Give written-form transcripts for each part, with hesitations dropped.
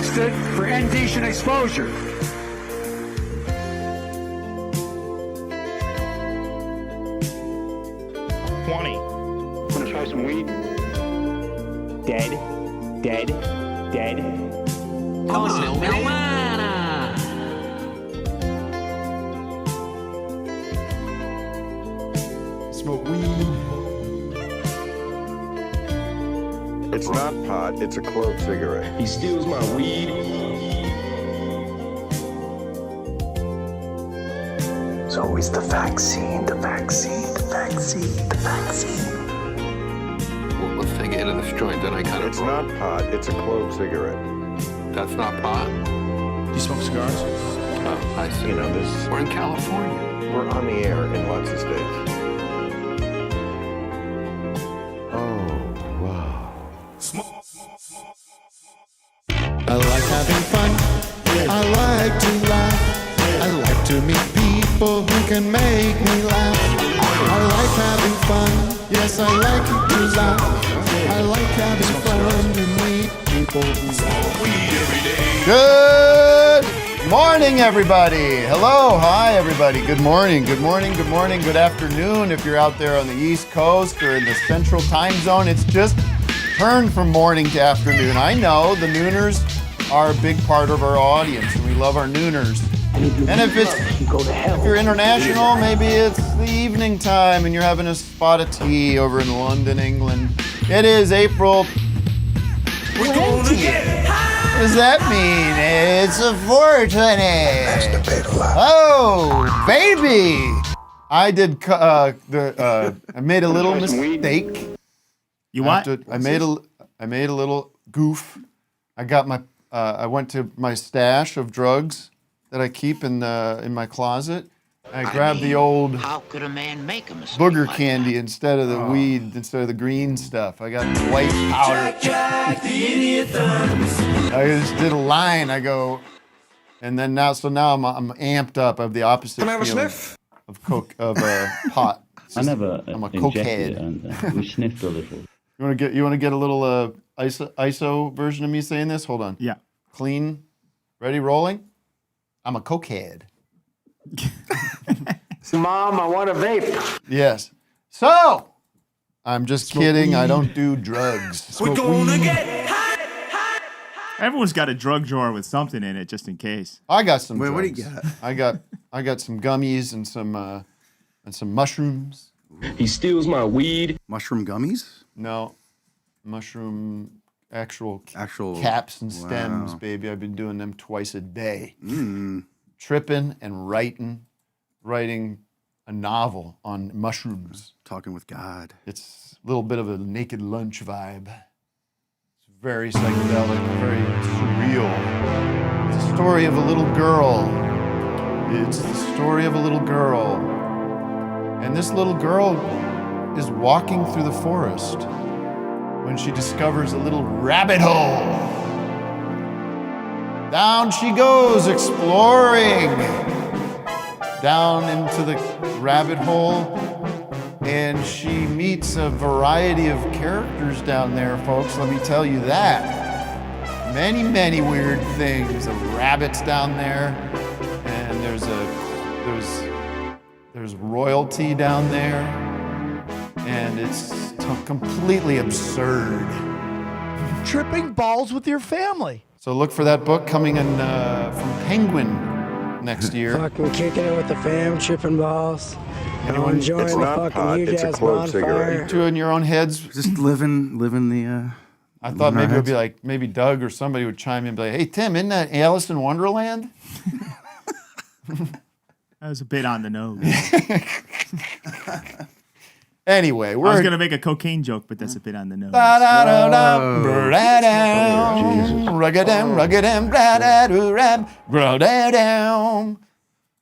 arrested for indecent exposure. Want to try some weed? Dead. Marijuana. Smoke weed. It's not pot, it's a clove cigarette. He steals my weed. It's always the vaccine. Well, let's take it in this joint that I kind of It's not pot, it's a clove cigarette. That's not pot? Do you smoke cigars? Oh, I see. You know, this, We're in California. we're on the air in lots of states. Oh, wow. I like having fun. I like to laugh. I like to meet people who can make me laugh. I like having fun. Yes, I like to laugh. I like having fun to meet people who smoke weed every day. Good morning, everybody. Hello, hi, everybody. Good morning, good afternoon. If you're out there on the East Coast or in the Central Time Zone, it's just turned from morning to afternoon. I know the nooners are a big part of our audience, and we love our nooners. And if you're international, maybe it's the evening time and you're having a spot of tea over in London, England. It is April 20th. What does that mean? It's a 420. Oh, baby! I did. I made a little mistake. You what? I made a little goof. I went to my stash of drugs that I keep in my closet. I grabbed the old how could a man make a mistake booger like candy that? instead of the weed, instead of the green stuff. I got white powder. Jack, the idiot thumbs. I just did a line. I go, and then now I'm amped up. I have the opposite Can I have a feeling sniff? of pot. I never I'm a injected it, cokehead. and we sniffed a little. You want to get a little ISO version of me saying this? Hold on. Yeah. Clean, ready, rolling. I'm a cokehead. Mom, I want a vape. Yes. So, I'm just kidding. I don't do drugs. We're gonna get high. Everyone's got a drug drawer with something in it, just in case. I got some drugs. What do you got? I got some gummies and some mushrooms. He steals my weed. Mushroom gummies? No, mushroom actual Actual caps and stems, wow. baby. I've been doing them twice a day. Tripping and writing a novel on mushrooms. Talking with God. It's a little bit of a Naked Lunch vibe. It's very psychedelic, very surreal. It's a story of a little girl. It's the story of a little girl. And this little girl is walking through the forest when she discovers a little rabbit hole. Down she goes, exploring down into the rabbit hole, and she meets a variety of characters down there, folks, let me tell you that. Many, many weird things. The rabbits down there, and there's royalty down there, and it's completely absurd. Tripping balls with your family. So look for that book coming in from Penguin next year. Fucking kicking it with the fam, tripping balls. Anyone? Enjoying It's the not fucking pot, huge it's a ass clove cigarette. bonfire. Two in your own heads. Just living the. I thought in our maybe it would be heads. like, maybe Doug or somebody would chime in and be like, hey, Tim, isn't that Alice in Wonderland? That was a bit on the nose. Anyway, I was we're... going to make a cocaine joke, but that's a bit on the nose.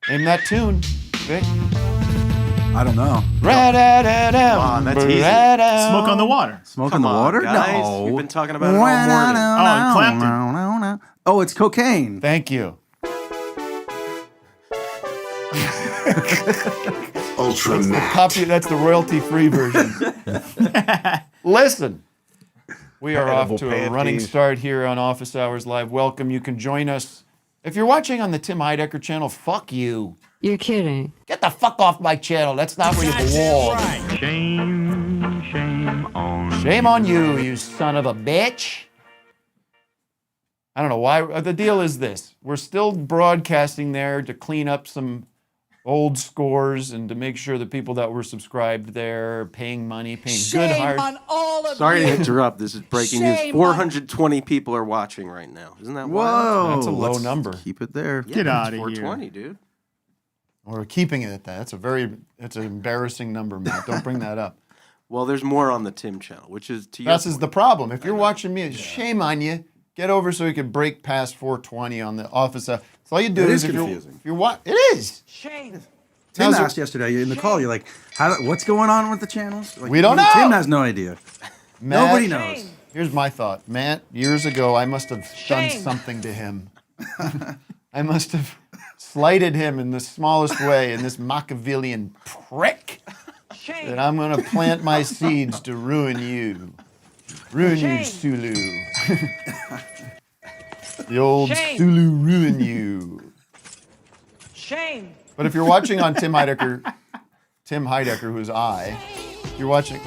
Name that tune, Vic. I don't know. Come that's easy. Smoke on the water. Smoke in the water? Guys, No. we've been talking about it all morning. Oh, and Clapton. Oh, it's cocaine. Thank you. Ultra Max. That's the royalty-free version. Listen, We are off to a Edible running panties. start here on Office Hours Live. Welcome. You can join us. If you're watching on the Tim Heidecker channel, fuck you. You're kidding. Get the fuck off my channel. That's not where you belong. Shame on you, you son of a bitch. I don't know why. The deal is this. We're still broadcasting there to clean up some old scores and to make sure the people that were subscribed there are paying money, paying good hard. on all of Sorry you. to interrupt. This is breaking news. Shame 420 people are watching right now. Isn't that wild? That's a low number. Keep it there. Yeah, Get it's out of here. 420, dude. We're keeping it at that. That's an embarrassing number, Matt. Don't bring that up. Well, there's more on the Tim channel, which is to your That's point. the problem. If you're watching me, shame on you. Get over so you can break past 420 on the office. So all you do It is is if confusing. you're what it is. Shame. Tim How's it- asked yesterday in the call, you're like, what's going on with the channels? Like, We don't know. Tim has no idea. Matt, Nobody knows. Here's my thought. Matt, years ago, I must have done Shame. something to him. I must have slighted him in the smallest way, in this Machiavellian prick. Shame. That I'm going to plant my seeds to ruin you. Ruin you, Shame. Sulu. The old Shame. Sulu ruin you. Shame. But if you're watching on Tim Heidecker, who's if you're watching,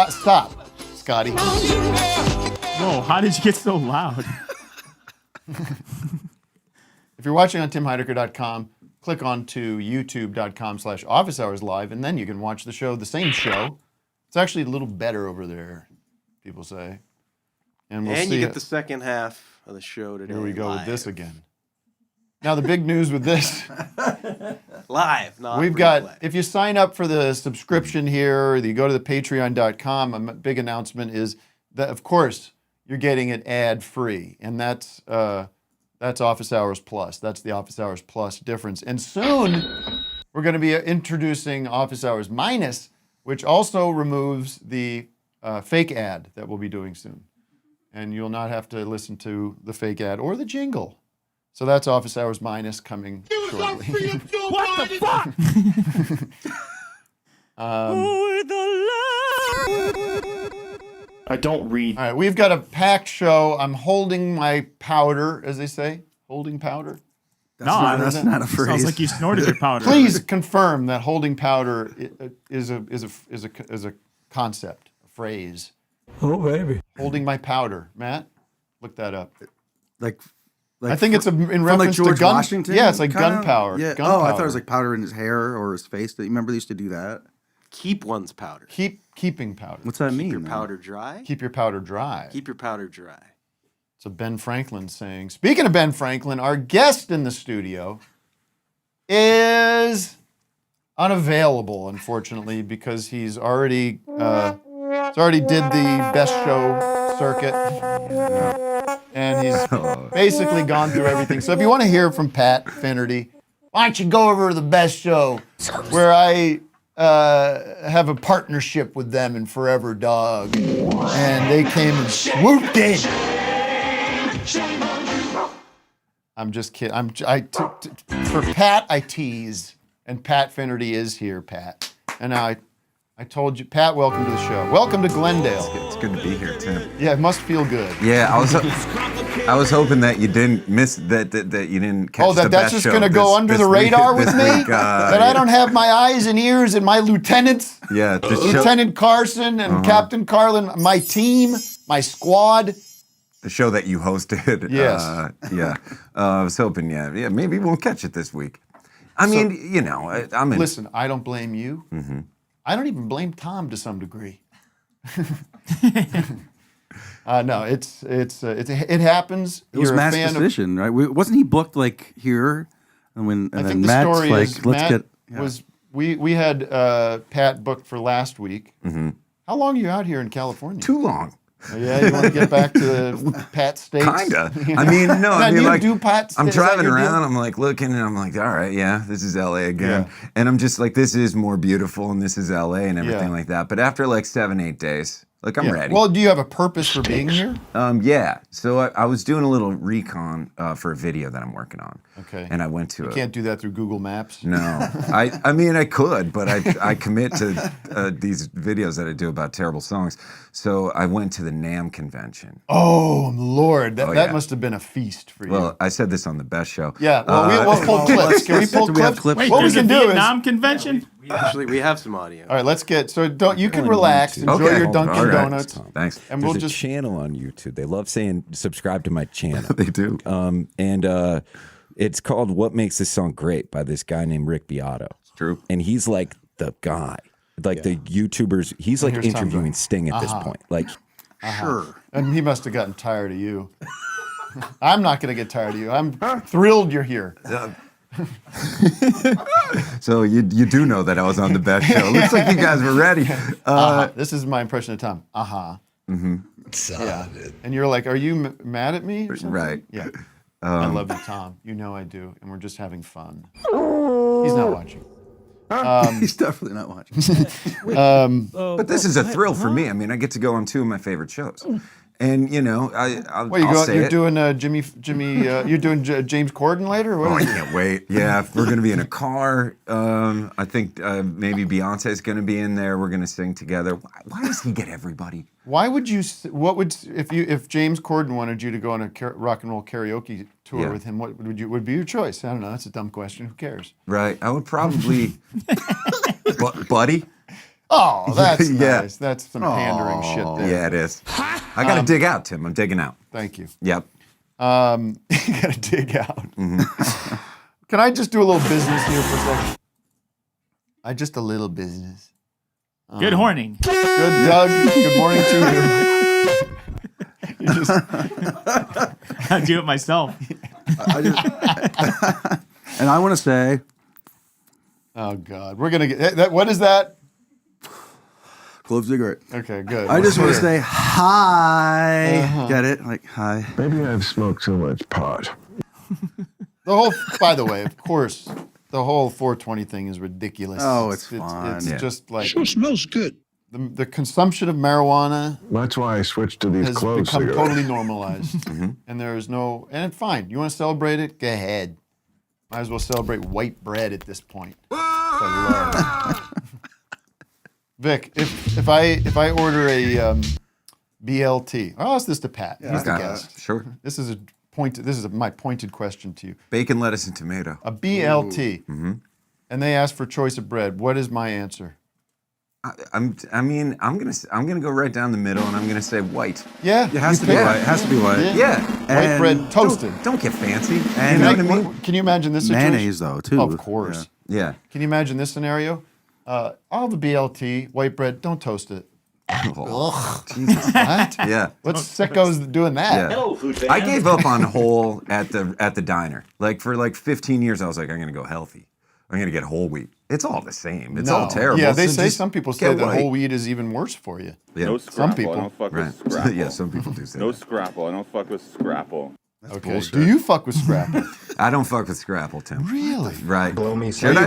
stop, Scotty. Whoa, how did you get so loud? If you're watching on timheidecker.com, click on to youtube.com/officehours live, and then you can watch the show, the same show. It's actually a little better over there, people say. And we'll And see you get it. the second half of the show today. Here we go with live. this again. Now the big news with this, Live, not we've replay. got, if you sign up for the subscription here, or you go to the patreon.com, a big announcement is that, of course, you're getting it ad-free, and that's Office Hours Plus. That's the Office Hours Plus difference. And soon, we're going to be introducing Office Hours Minus, which also removes the fake ad that we'll be doing soon. And you'll not have to listen to the fake ad or the jingle. So that's Office Hours Minus coming shortly. What the fuck? I don't read. All right, we've got a packed show. I'm holding my powder, as they say. Holding powder. That's not a phrase. Sounds like you snorted your powder. Please confirm that holding powder is a concept, a phrase. Oh, baby. Holding my powder, Matt. Look that up. Like I think it's in from reference George to gun. Washington. Yeah, it's like kinda? gunpowder. Yeah. Gunpowder. I thought it was like powder in his hair or his face. You remember they used to do that? Keep one's powder. Keeping powder. What's that mean? Keep your man? powder dry. Keep your powder dry. Keep your powder dry. So Ben Franklin saying. Speaking of Ben Franklin, our guest in the studio is unavailable, unfortunately, because he's already did the best show circuit, and he's basically gone through everything. So if you want to hear from Pat Finnerty, why don't you go over to the best show, where I have a partnership with them and Forever Dog, and they came and swooped in. I'm just kidding. For Pat, I tease, and Pat Finnerty is here, Pat. And now I told you, Pat, welcome to the show. Welcome to Glendale. It's good to be here, Tim. Yeah, it must feel good. Yeah, I was hoping that you didn't miss that you didn't catch the that's best just show going to go under the radar with me? That I don't have my eyes and ears and my lieutenants? Yeah, Lieutenant Carson and Captain Carlin, my team, my squad. The show that you hosted. Yes. Yeah. I was hoping, yeah, maybe we'll catch it this week. I mean, I'm in. Listen, I don't blame you. Mm-hmm. I don't even blame Tom to some degree. No, it happens. It was You're a Matt's fan decision, right? Wasn't he booked like here? And I then think the Matt's story like, is let's Matt get. Yeah. was we had Pat booked for last week. Mm-hmm. How long are you out here in California? Too long. Oh, yeah, you want to get back to the Pat States? Kinda. I mean, no. Now, I mean, do you like, do Pat? I'm is that driving your deal? around. I'm like looking, and I'm like, all right, yeah, this is LA again. Yeah. And I'm just like, this is more beautiful, and this is LA, and everything Yeah. like that. But after like 7-8 days, Like I'm ready. Well, do you have a purpose for being here? Yeah. So I was doing a little recon for a video that I'm working on. Okay. And I went to. You can't do that through Google Maps. No, I mean I could, but I commit to these videos that I do about terrible songs. So I went to the NAMM convention. Oh Lord, that yeah. must have been a feast for you. Well, I said this on the best show. Yeah. Well, we'll pull clips. Can we pull clips? Wait, what we there's a can do is. Vietnam convention? Actually, we have some audio. All right, let's get. So don't you can relax, enjoy your Dunkin' All right. Donuts, Thanks. and There's we'll a just. channel on YouTube. They love saying subscribe to my channel. They do. And it's called "What Makes This Song Great" by this guy named Rick Beato. True. And he's like the guy, like the YouTubers. He's like Here's Tom interviewing Jones. Sting at this point. Like, Sure. And he must have gotten tired of you. I'm not going to get tired of you. I'm thrilled you're here. So you do know that I was on the best show. Looks like you guys were ready. This is my impression of Tom. Yeah. And you're like, are you mad at me? Or something? Right. Yeah. I love you, Tom. You know I do. And we're just having fun. He's not watching. He's definitely not watching. But this is a thrill for me. I mean, I get to go on 2 of my favorite shows. And, you know, I'll say you're it. doing you're doing James Corden later? Or Oh, what I is it? can't wait. Yeah, we're going to be in a car. I think maybe Beyonce's going to be in there. We're going to sing together. Why does he get everybody? Why would you? What would if James Corden wanted you to go on a rock and roll karaoke tour with him? What would be your choice? I don't know. That's a dumb question. Who cares? Right. I would probably, Buddy. Oh, that's Yeah. nice. That's some pandering shit there. Yeah, it is. I got to dig out, Tim. I'm digging out. Thank you. Yep. You got to dig out. Can I just do a little business here for a second? Just a little business. Good morning. Good, Doug. Good morning to you. You just, I do it myself. And I want to say, oh God, we're gonna get that. What is that? clove cigarette. Okay, good. I just want to say hi. Get it? Like hi. Maybe I've smoked too much pot. The whole. By the way, of course, the whole 420 thing is ridiculous. Oh, it's fun. It's just like Sure smells good. the consumption of marijuana That's why I switched to these has clove become cigarettes. totally normalized, and there is no. And it's fine. You want to celebrate it? Go ahead. Might as well celebrate white bread at this point. I love it. Vic, if I order a BLT, I'll ask this to Pat. He's the guest. Sure. This is my pointed question to you. Bacon, lettuce, and tomato. A BLT, and they ask for choice of bread. What is my answer? I'm gonna go right down the middle, and I'm gonna say white. Yeah, It has to be white. It has to be white. Yeah. White bread toasted. Don't get fancy. And You know what I mean? Can you imagine this situation? Mayonnaise though too. Of course. Yeah. Can you imagine this scenario? All the BLT, white bread, don't toast it. Oh, Jesus, what? yeah. What sickos doing that? Yeah. I gave up on whole at the diner. Like for 15 years, I was like, I'm gonna go healthy. I'm gonna get whole wheat. It's all the same. It's all terrible. Yeah, they So say just some people get say that white. whole wheat is even worse for you. Yeah. No scrapple. Some people. I don't fuck Right. with scrapple. Yeah, some people do say No that. scrapple. I don't fuck with scrapple. Okay. bullshit. Do you fuck with scrapple? I don't fuck with scrapple, Tim. Really? Right. Blow me Should some. I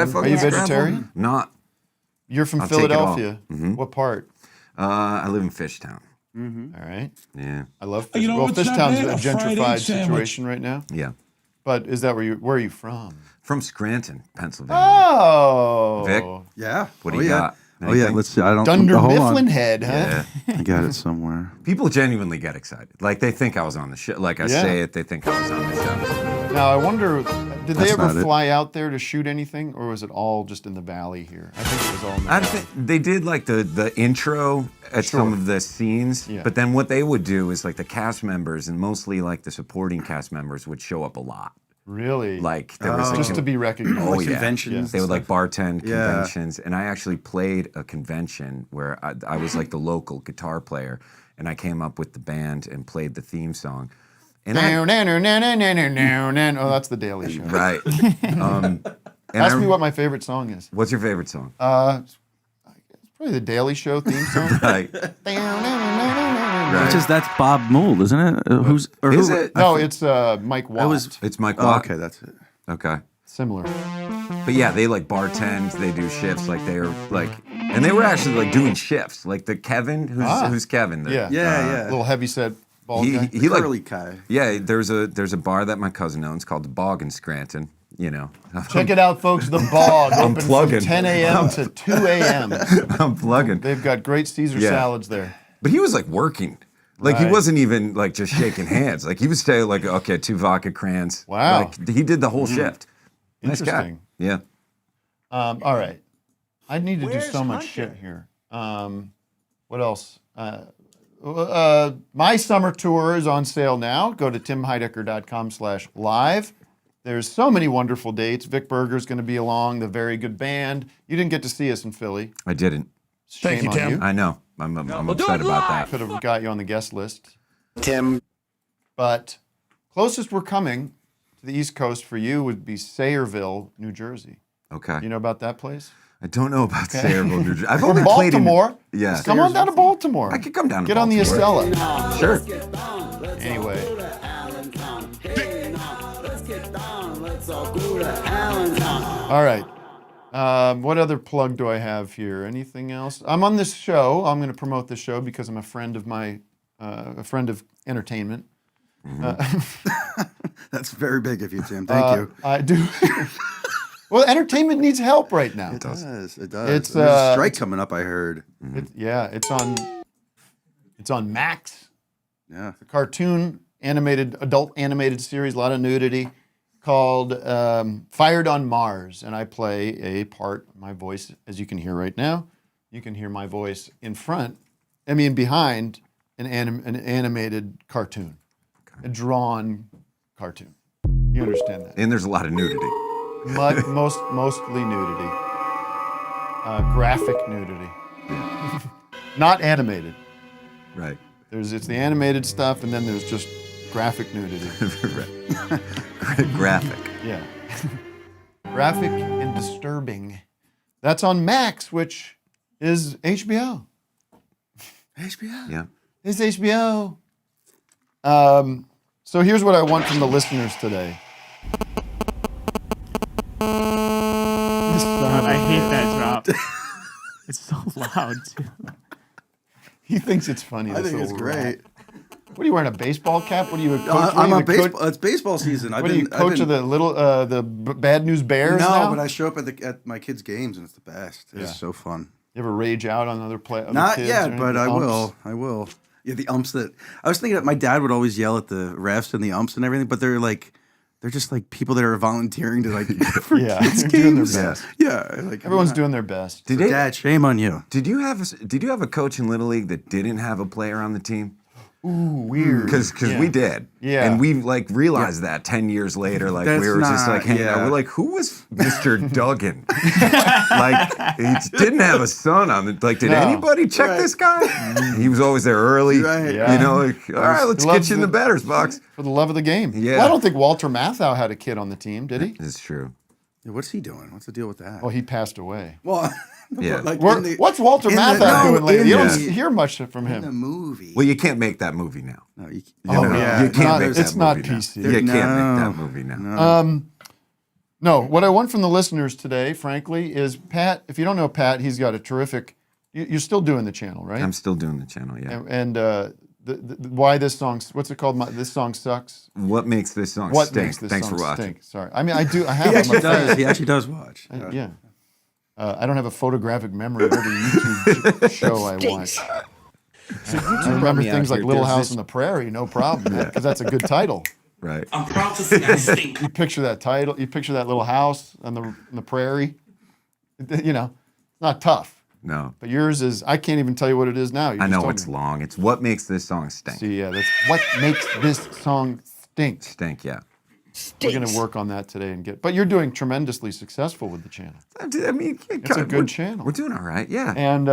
fuck Are you with scrapple? vegetarian? Not. You're from I'll take it all. Philadelphia. Mhm. What part? I live in Fishtown. All right. Yeah. I love You know what's not Fishtown's bad? a A fried egg gentrified sandwich. situation right now. Yeah. But is that where are you from? From Scranton, Pennsylvania. Oh. Vic, Yeah. what do you yeah. got? Oh yeah. Anything? Let's see. I don't. Dunder hold on. Mifflin head, huh? Yeah. I got it somewhere. People genuinely get excited. Like they think I was on the show. Like I Yeah. say it, they think I was on the show. Now I wonder, did they That's ever not it. fly out there to shoot anything, or was it all just in the valley here? I think it was all in the I valley. think they did like the intro at some of the scenes, Yeah. but then what they would do is like the cast members and mostly like the supporting cast members would show up a lot. Really? Like there was just to be recognized. Oh, yeah. Conventions. They would like bartend Yeah. conventions, and I actually played a convention where I was like the local guitar player, and I came up with the band and played the theme song. And Oh, that's the Daily Show. right. And Ask me what my favorite song is. What's your favorite song? It's probably the Daily Show theme song. Right. Which is that's Bob Mould, isn't it? Who's or Is who? it? No, it's Mike Watt. was- It's Mike Oh, Watt. okay, that's it. Okay. Similar. But yeah, they like bartend, they do shifts, like they are like, and they were actually like doing shifts. Like the Kevin, who's Kevin? The, A little heavy set bald guy. He like Curly guy. Yeah, there's a bar that my cousin owns called the Bog in Scranton. You know, Check it out, folks. The Bog I'm open plugging. from 10 a.m. to 2 a.m. I'm plugging. They've got great Caesar salads there. But he was like working. Like he wasn't even like just shaking hands. Like he was saying like, okay, 2 vodka crayons. Wow. Like he did the whole shift. Nice guy. Interesting. Yeah. All right. I need to do Where's so much Hunter? shit here. What else? My summer tour is on sale now. Go to timheidecker.com/live. There's so many wonderful dates. Vic Berger's going to be along, the Very Good Band. You didn't get to see us in Philly. I didn't. Shame on you. I know. I'm upset about that. Could have got you on the guest list. Tim. But closest we're coming to the East Coast for you would be Sayreville, New Jersey. Okay. You know about that place? I don't know about Sayreville, New Jersey. I've Or only played in Baltimore. Yeah. Come on down to Baltimore. I could come down to Get on the Baltimore. Acela. Sure. Anyway. All right. What other plug do I have here? Anything else? I'm on this show. I'm going to promote this show because I'm a friend of a friend of entertainment. That's very big of you, Tim. Thank you. I do. Well, entertainment needs help right now. It does. It does. It's, There's a strike coming up, I heard. It's on Max. Yeah. It's a cartoon adult animated series, a lot of nudity, called Fired on Mars, and I play a part. My voice, as you can hear right now, you can hear my voice behind an animated cartoon, a drawn cartoon. You understand that? And there's a lot of nudity. Mostly nudity, graphic nudity, not animated. Right. It's the animated stuff, and then there's just graphic nudity. Graphic. Yeah. Graphic and disturbing. That's on Max, which is HBO. HBO? Yeah. It's HBO. So here's what I want from the listeners today. God, I hate that drop. It's so loud, too. He thinks it's funny. I think it's great. What are you wearing, a baseball cap? What are you? I'm on baseball. It's baseball season. What are you, coach of the Bad News Bears? No, now? but I show up at my kids' games and it's the best. It's so fun. You ever rage out on other players? Not yet, but I will. I will. Yeah, the umps that I was thinking that my dad would always yell at the refs and the umps and everything, but they're just like people that are volunteering to like for kids' doing games. their best. Yeah, like Everyone's doing their best. Dad, shame on you. Did you have a coach in Little League that didn't have a player on the team? Ooh, weird. Because we did. Yeah. And we like realized that 10 years later, like That's we were just like hanging out. We're like, who was Mr. Duggan? Like he didn't have a son on the did anybody check this guy? He was always there early. Right. Yeah. You know, like, all right, let's get you in the batter's box. For the love of the game. Yeah. Well, I don't think Walter Matthau had a kid on the team, did he? It's true. Yeah, what's he doing? What's the deal with that? Oh, he passed away. Well, Yeah. like What's Walter Matthau doing lately? You don't the- hear much from in the him. movie. Well, you can't make that movie now. No, You Oh, know, yeah. you can't make that It's not movie now. PC. You can't make that No. movie now. No, what I want from the listeners today, frankly, is Pat. If you don't know Pat, he's got a terrific. You're still doing the channel, right? I'm still doing the channel, yeah. And why this song? What's it called? This song sucks. What makes this song What stink? makes this Thanks song for watching. stink? Sorry, I mean I do. I have. He I'm actually afraid. does. He actually does watch. Yeah. I don't have a photographic memory of every YouTube show I watch. I remember things like Little House on the Prairie, no problem, because that's a good title. Right. I'm proud to say I stink. You picture that title. You picture that little house on the prairie. You know, it's not tough. No. But yours is. I can't even tell you what it is now. You I just know told it's me. long. It's what makes this song stink. See, yeah, that's what makes this song stink. Stink, yeah. We're going to work on that today and get. But you're doing tremendously successful with the channel. I mean, It's a good channel. We're doing all right, yeah. And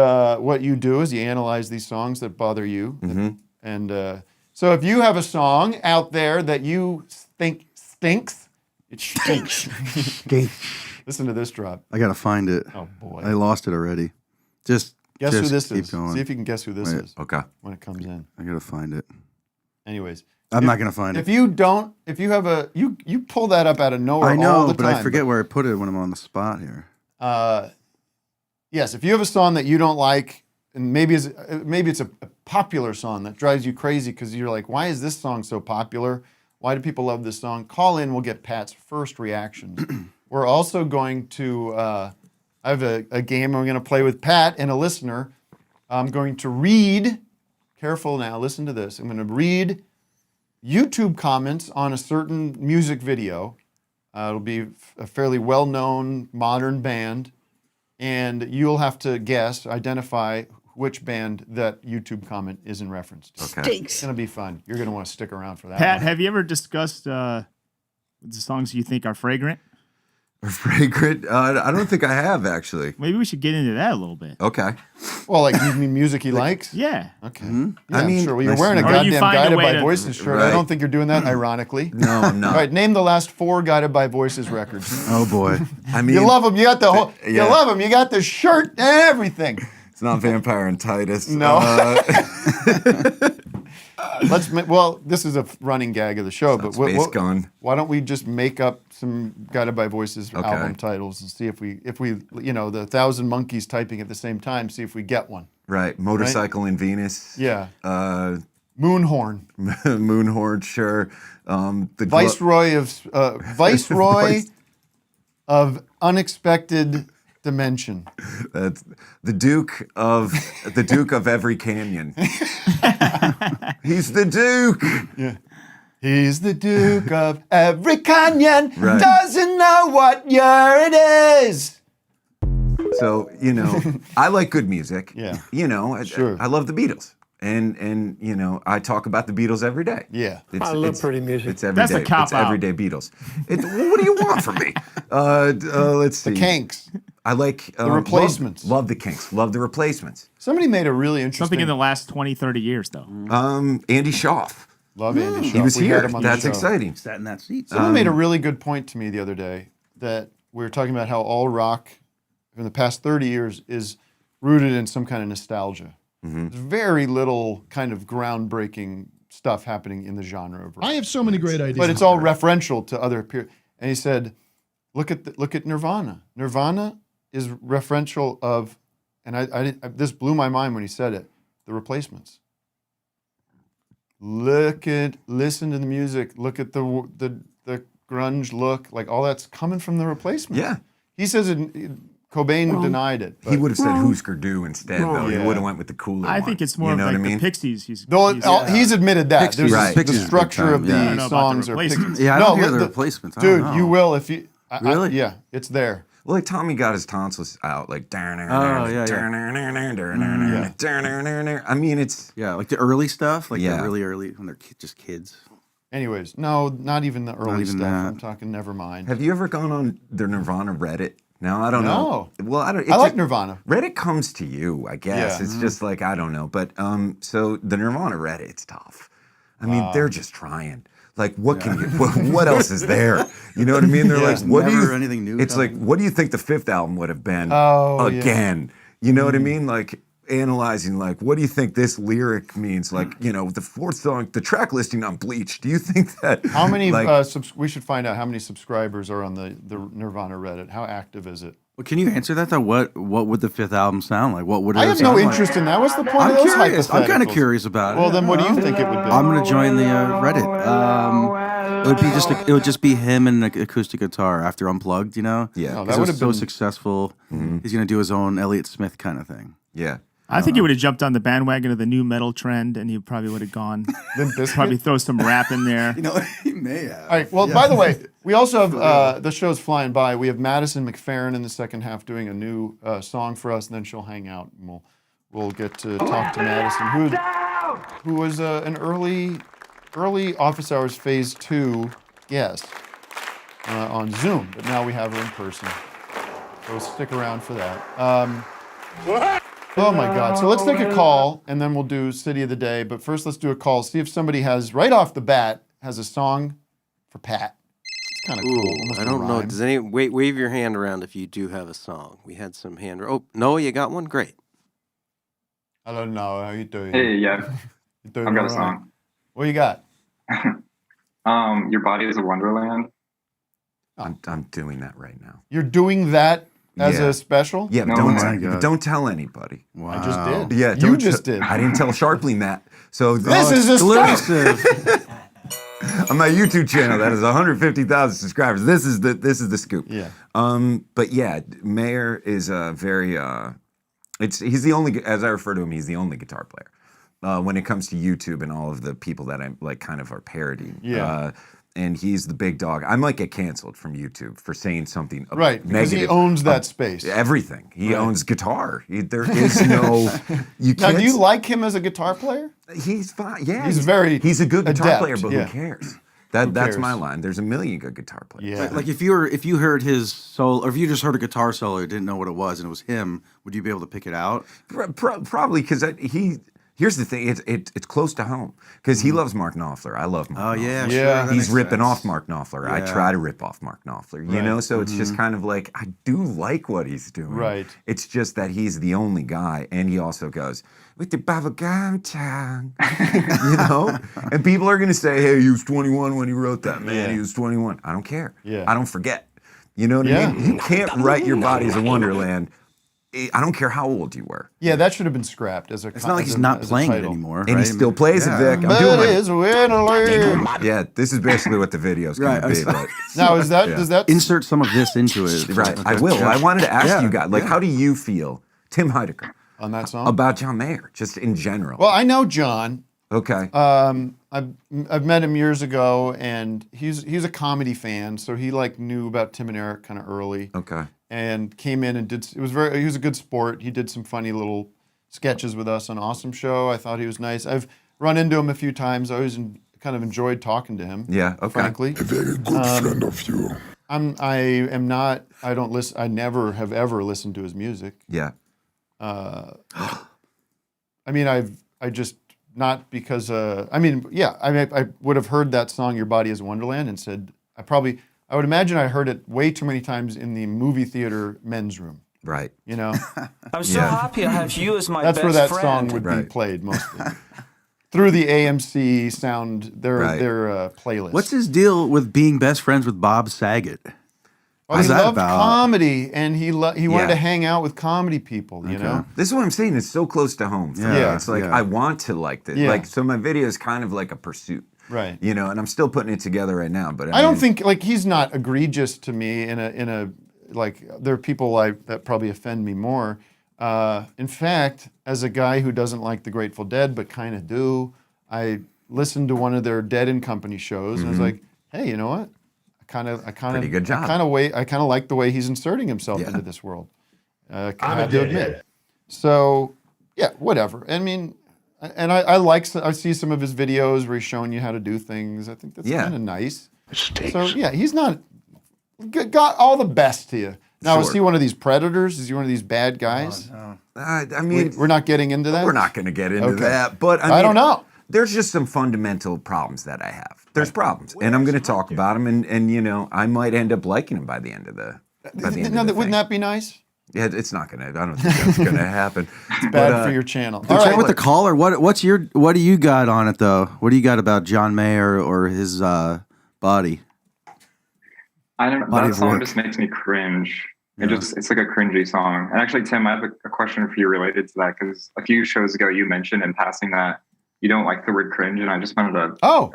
what you do is you analyze these songs that bother you. Mm-hmm. And so if you have a song out there that you think stinks, it stinks. Listen to this drop. I gotta find it. Oh boy. I lost it already. Just Guess who just this keep is. Going. See if you can guess who this Wait. is Okay. when it comes in. I gotta find it. Anyways, I'm not gonna find it. If you have a, you pull that up out of nowhere. I know, all the but time, I forget where I put it when I'm on the spot here. Yes, if you have a song that you don't like, and maybe it's a popular song that drives you crazy because you're like, why is this song so popular? Why do people love this song? Call in, we'll get Pat's first reaction. We're also going to, I have a game I'm going to play with Pat and a listener. I'm going to read, careful now, listen to this. I'm going to read YouTube comments on a certain music video. It'll be a fairly well-known modern band, and you'll have to guess, identify which band that YouTube comment is in reference to. Okay. It's going to be fun. You're going to want to stick around for that. Pat, one. have you ever discussed the songs you think are fragrant? Fragrant? I don't think I have, actually. Maybe we should get into that a little bit. Okay. Well, like you mean music he likes? Yeah. Okay. Mm-hmm. Yeah, I mean, sure. Well, you're wearing a Or you goddamn find a Guided way by to- Voices shirt. I Right. don't think you're doing that ironically. No, I'm not. All right, name the last 4 Guided by Voices records. Oh boy. I mean, You love them. You got the whole. You yeah. love them. You got the shirt and everything. it's not Vampire and Titus. No. Well, this is a running gag of the show, but Space Gun. why don't we just make up some Guided by Voices Okay. album titles and see if we, the 1,000 monkeys typing at the same time, see if we get one. Right. Motorcycle in Venus. Yeah. Uh, Moonhorn. Moonhorn, sure. The Viceroy of unexpected dimension. That's the Duke of every canyon. He's the Duke. Yeah. He's the Duke of every canyon. Right. Doesn't know what year it is. So, I like good music. Yeah. Sure. I love the Beatles. And I talk about the Beatles every day. Yeah. I love pretty music. It's every That's day. a cop It's out. everyday Beatles. What do you want from me? Let's see. The Kinks. I like The Replacements. Love the Kinks. Love the Replacements. Somebody made a really interesting. Something in the last 20, 30 years, though. Andy Schaff. Love Andy Schaaf. He was We here. had him on the That's show. exciting. Sat in that seat. Someone made a really good point to me the other day that we were talking about how all rock in the past 30 years is rooted in some kind of nostalgia. There's very little kind of groundbreaking stuff happening in the genre of rock. I have so many great ideas. But it's all referential to other periods. And he said, look at Nirvana. Nirvana is referential of, and this blew my mind when he said it, the Replacements. Listen to the music. Look at the grunge look. Like all that's coming from the Replacements. Yeah. He says Cobain denied it. He would have said Husker Du instead, though. Yeah. He would have went with the cooler I one. think it's more You of know like what I mean? the Pixies. He's admitted that. Pixies. There's Right. the structure of the Yeah. I don't know about the songs are Replacements. Yeah, I don't hear the Replacements. I don't Dude, know. you will if you. Really? Yeah, it's there. Well, like Tommy got his tonsils out, like yeah. I mean, it's Yeah, like the early stuff, like Yeah. the really early when they're just kids. Anyways, no, not even the early even stuff. that. I'm talking Nevermind. Have you ever gone on the Nirvana Reddit? No, I don't No. know. Well, I don't. I like Nirvana. Reddit comes to you, I guess. Yeah. It's just like I don't know, but so the Nirvana Reddit, it's tough. I mean, they're just trying. Like, what can you? What else is there? You know what I mean? They're like, what do never you? anything new It's like, coming. what do you think the 5th album would have been? Oh, yeah. again. You know what I mean? Like analyzing, like, what do you think this lyric means? Like, the 4th song, the track listing on Bleach. Do you think that? How many? Like, We should find out how many subscribers are on the Nirvana Reddit. How active is it? Well, can you answer that though? What would the 5th album sound like? What would it I have sound no like? interest in that. What's the point I'm of those curious. I'm kind of hypotheticals? curious about it. Well, then what do you think it would be? I'm gonna join the Reddit. It would just be him and an acoustic guitar after Unplugged. Yeah. Oh, that 'Cause would it was have so been successful. He's gonna do his own Elliott Smith kind of thing. yeah. I think he would have jumped on the bandwagon of the new metal trend, and he probably would have gone. Limp Bizkit? Probably throw some rap in there. He may have. All right. Well, by the way, we also have the show's flying by. We have Madison McFerrin in the second half doing a new song for us, and then she'll hang out, and we'll get to talk to Madison, who was an early Office Hours Phase 2 guest on Zoom, but now we have her in person. So stick around for that. Oh my God. So let's take a call and then we'll do City of the Day. But first let's do a call. See if somebody has, right off the bat, has a song for Pat. It's kind of cool. Almost I a don't know. rhyme. Does any wave your hand around if you do have a song? We had some hand. Oh no, you got one. Great. I don't know. How you doing? Hey, yeah. You doing I've got a all right? song. What you got? Your body is a wonderland. I'm doing that right now. You're doing that as Yeah. a special? Yeah, No, but don't tell anybody. I just did. Yeah, You don't just te- did. I didn't tell Sharpling that. So This is exclusive. on my YouTube channel that is 150,000 subscribers. This is the scoop. Yeah. But yeah, Mayer is a very he's the only, as I refer to him, he's the only guitar player when it comes to YouTube and all of the people that I'm like kind of are parodying. Yeah. And he's the big dog. I might get canceled from YouTube for saying something Right, because negative. he owns that space. Everything. He Right. owns guitar. There is no. You Now, can't. do you like him as a guitar player? He's fine. Yeah, He's a good guitar adept, player, but yeah. who cares? Who That's cares? my line. There's a million good guitar players. Yeah. Like if you heard his solo, or if you just heard a guitar solo, and didn't know what it was, and it was him, would you be able to pick it out? Probably because he. Here's the thing. It's close to home because he loves Mark Knopfler. I love Mark. Oh yeah, Knopfler. sure, that He's makes ripping sense. off Mark Knopfler. I Yeah. try to rip off Mark Knopfler. You Right. know, so it's just kind of like I do like what he's doing. Right. It's just that he's the only guy, and he also goes with the bubblegum tongue. You know, and people are gonna say, "Hey, he was 21 when he wrote that, man. Yeah. He was 21." I don't care. Yeah. I don't forget. You know what Yeah. I mean? You can't write your body as a wonderland. I don't care how old you were. Yeah, that should have been scrapped as a. It's not like he's not playing it anymore, And he right? still plays it, Vic. I'm But doing it. is Wonderland. Yeah, this is basically what the video's going Right, to be. I'm But, Now is that Yeah. does that Insert some of this into it. right, I Okay. will. I wanted to ask Yeah, you guys, like, yeah. how do you feel, Tim Heidecker, on that song? about John Mayer, just in general? Well, I know John. Okay. I've met him years ago, and he's a comedy fan, so he like knew about Tim and Eric kind of early. Okay. And came in and did. He was a good sport. He did some funny little sketches with us on Awesome Show. I thought he was nice. I've run into him a few times. I always kind of enjoyed talking to him. Yeah. Okay. Frankly, A very good friend of you. I am not. I don't listen. I never have ever listened to his music. Yeah. I mean, I just not because. I mean, yeah. I would have heard that song "Your Body Is a Wonderland" and said I would imagine I heard it way too many times in the movie theater men's room. Right. You know, I'm so happy I have you as my that's best where that friend. song would be Right. played mostly through the AMC sound their Right. playlist. What's his deal with being best friends with Bob Saget? Well, What's he that loved about? comedy, and he wanted Yeah. to hang out with comedy people. You know, This is what I'm saying. It's so close to home. For me. Yeah. It's like Yeah. I want to like this. Yeah. Like so, my video is kind of like a pursuit. right? You know, and I'm still putting it together right now. But I don't mean, think like he's not egregious to me in a like there are people that probably offend me more. In fact, as a guy who doesn't like the Grateful Dead but kind of do, I listened to one of their Dead and Company shows and I was like, hey, you know what? Pretty good job. I kind of like the way he's inserting himself Yeah. into this world. I have to admit. So yeah, whatever. I mean. And I see some of his videos where he's showing you how to do things. I think that's Yeah. kind of nice. So yeah, he's not got all the best to you. Now is Sure. he one of these predators? Is he one of these bad guys? I mean, We're not getting into that. we're not going to get into Okay. that. But I, I mean, don't know. There's just some fundamental problems that I have. There's problems, and I'm going to talk about them. And you know, I might end up liking them by the end of the. Wouldn't that be nice? Yeah, it's not gonna. I don't think that's gonna happen. It's bad for your channel. The chat with the caller. What do you got on it though? What do you got about John Mayer or his body? I don't know. Body That of song work. just makes me cringe. Yeah. It's like a cringy song. And actually, Tim, I have a question for you related to that because a few shows ago you mentioned in passing that you don't like the word cringe, and I just wanted to ask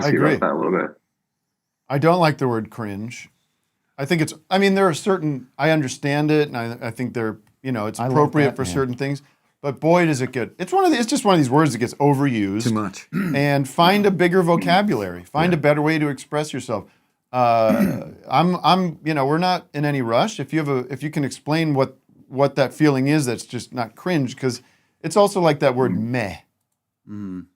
I you agree. about that a little bit. I don't like the word cringe. I think there are certain, I understand it, and I think it's I like appropriate that, for man. certain things, but boy, does it get, it's just one of these words that gets overused. Too much. And find a bigger vocabulary. Find a better way to express yourself. We're not in any rush. If you can explain what that feeling is, that's just not cringe, because it's also like that word meh.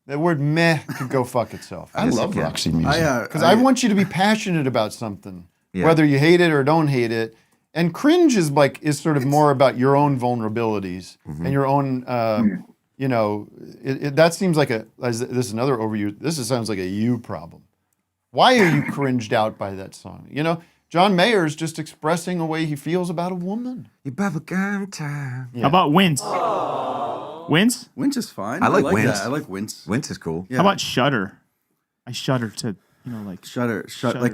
That word meh could go fuck itself. I love Roxy music. Because I want you to be passionate about something, Yeah. whether you hate it or don't hate it. And cringe is sort of more about your own vulnerabilities and your own, that seems like this is another overuse. Sounds like a you problem. Why are you cringed out by that song? You know, John Mayer is just expressing a way he feels about a woman. You bubblegum time. How about Wince? Wince? Wince is fine. I like Wince. that. I like Wince. Wince is cool. Yeah. How about Shudder? I shudder to, like shudder, like SHUDDER.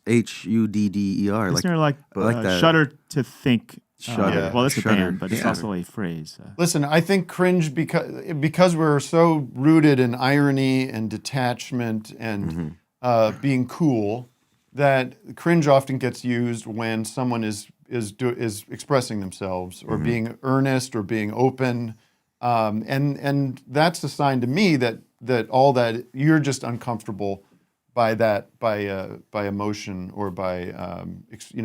Isn't there like that. shudder to think? Shudder. Well, that's a Shudder. band, but it's Yeah. also a phrase. Listen, I think cringe because we're so rooted in irony and detachment and being cool, that cringe often gets used when someone is expressing themselves or being earnest or being open, and that's a sign to me that all that you're just uncomfortable by emotion or by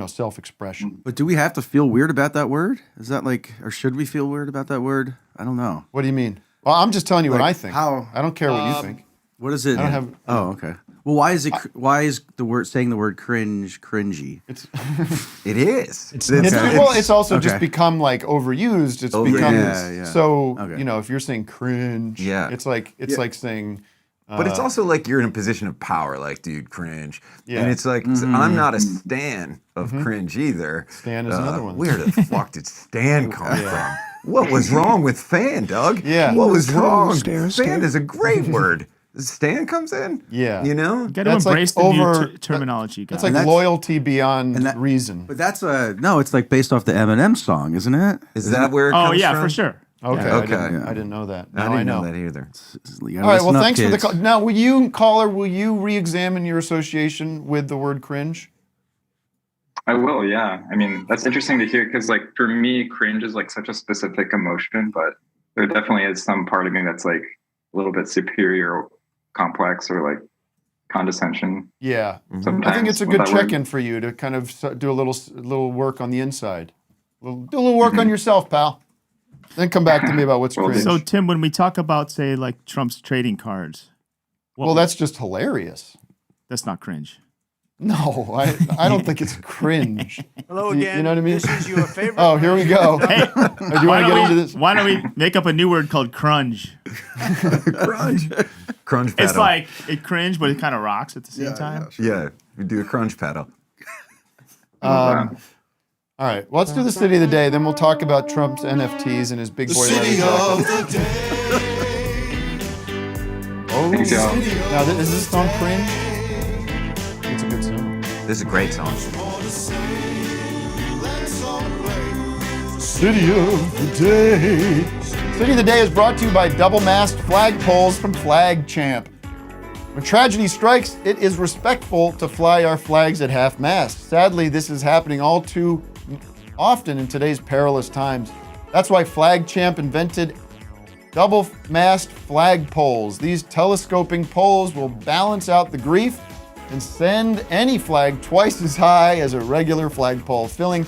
self-expression. But do we have to feel weird about that word? Is that like, or should we feel weird about that word? I don't know. What do you mean? Well, I'm just telling you what I think. How? I don't care what you think. What is it? I don't have. Oh, okay. Well, why is it? Why is the word saying the word cringe cringy? It is. It's also just Okay. become like overused. It's Overused. become Yeah. so. Okay. If you're saying cringe, it's like saying. But it's also like you're in a position of power, like, dude, cringe. Yeah. And it's like, I'm not a stan of cringe either. Stan is another one. Where the fuck did Stan come from? What was wrong with fan, Doug? Yeah. What was wrong? Stan. Fan is a great word. Stan comes in? Yeah. You know? Got to That's like embrace the new terminology, guys. That's like loyalty beyond reason. But that's no. It's like based off the Eminem song, isn't it? Is that where it Oh comes yeah, from? for sure. Okay. Okay. I didn't know that. I Now didn't know know that either. All right. Well, thanks for the call. Now, will you re-examine your association with the word cringe? I will, yeah. I mean, that's interesting to hear because, like, for me, cringe is like such a specific emotion, but there definitely is some part of me that's like a little bit superior, or complex, or like condescension. Yeah. Sometimes I think it's a with good that word. check-in for you to kind of do a little work on the inside. Do a little work on yourself, pal. Then come back to me about what's cringe. So Tim, when we talk about say like Trump's trading cards, well, that's just hilarious. That's not cringe. No, I don't think it's cringe. Hello You again. know what I mean? This is your favorite. Oh, here we go. Hey, Do you want to get into this? Why don't we make up a new word called crunge? Crunge. Crunge paddle. It's like it cringe, but it kind of rocks at the same time. Yeah, we do a crunge paddle. All right, well, let's do the city of the day. Then we'll talk about Trump's NFTs and his big boy leather jacket. Oh, Thanks, y'all. now is this song cringe? It's a good song. This is a great song. City of the Day. City of the Day is brought to you by double-mast flagpoles from Flag Champ. When tragedy strikes, it is respectful to fly our flags at half-mast. Sadly, this is happening all too often in today's perilous times. That's why Flag Champ invented double-mast flagpoles. These telescoping poles will balance out the grief and send any flag twice as high as a regular flagpole, filling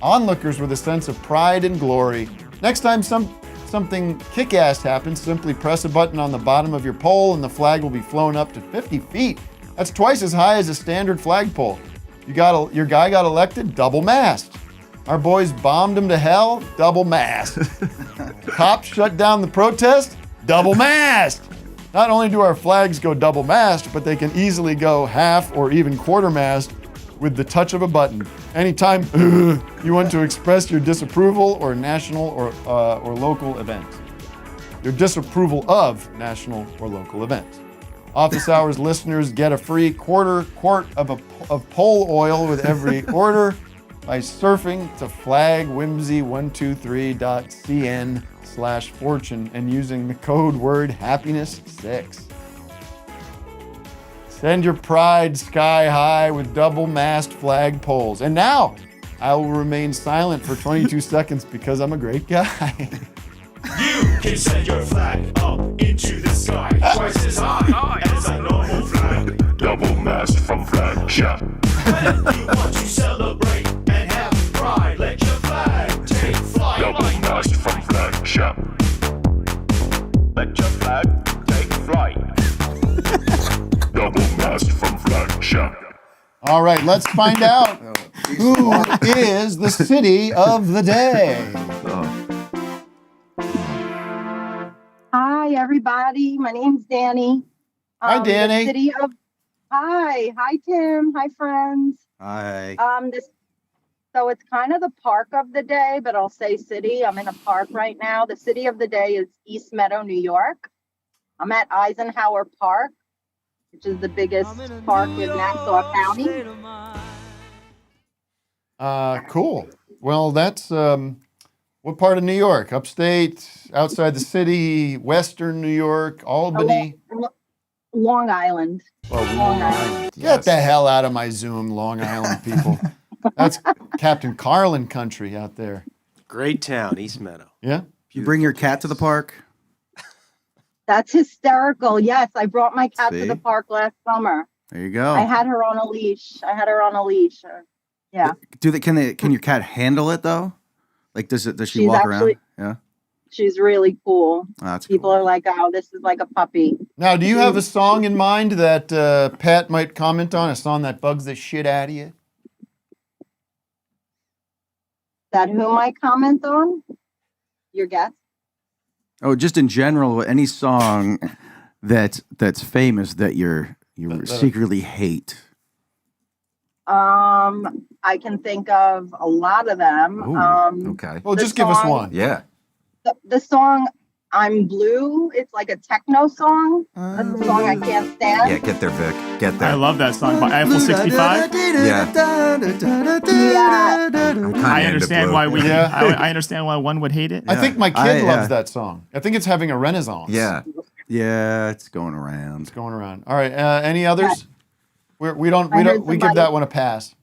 onlookers with a sense of pride and glory. Next time something kick-ass happens, simply press a button on the bottom of your pole and the flag will be flown up to 50 feet. That's twice as high as a standard flagpole. Your guy got elected, double mast. Our boys bombed him to hell, double mast. Cops shut down the protest, double mast. Not only do our flags go double mast, but they can easily go half or even quarter mast with the touch of a button. Anytime you want to express your disapproval or national or local events. Your disapproval of national or local events. Office Hours listeners get a free quarter quart of pole oil with every order by surfing to flagwhimsy123.cn/fortune and using the code word happiness6. Send your pride sky high with double-mast flagpoles. And now, I will remain silent for 22 seconds because I'm a great guy. You can send your flag up into the sky, twice as high as a normal flag. Double mast from Flag Champ. When you want to celebrate and have pride, let your flag take flight. Double mast from Flag Champ. Let your flag take flight. Double mast from Flag Champ. All right, let's find out who is the city of the day. Hi, everybody. My name's Danny. Hi, Danny. Hi, Tim. Hi, friends. Hi. So it's kind of the park of the day, but I'll say city. I'm in a park right now. The city of the day is East Meadow, New York. I'm at Eisenhower Park. which is the biggest park in Nassau County. Cool. Well, that's what part of New York? Upstate, outside the city, Western New York, Albany. Long Island. Long Island. Get the hell out of my Zoom, Long Island people. That's Captain Carlin country out there. Great town, East Meadow. Yeah. You bring your cat to the park? That's hysterical. Yes, I brought my cat to See? the park last summer. There you go. I had her on a leash. Yeah. Can your cat handle it though? Like does she She's walk actually- around? Yeah. She's really cool. Oh, that's People are like, oh, this is like a puppy. Now, do you have a song in mind that Pat might comment on? A song that bugs the shit out of you? That who might comment on? Your guess? Oh, just in general, any song that's famous that you secretly hate. I can think of a lot of them. Okay. Well, just give us one. Yeah. The song I'm Blue, it's like a techno song. That's a song I can't stand. Yeah, get there, Vic. Get there. I love that song by Eiffel 65. Yeah. I understand why we. Yeah. I understand why one would hate it. I think my kid loves that song. I think it's having a renaissance. Yeah. Yeah, it's going around. It's going around. All right. Any others? We give somebody- that one a pass.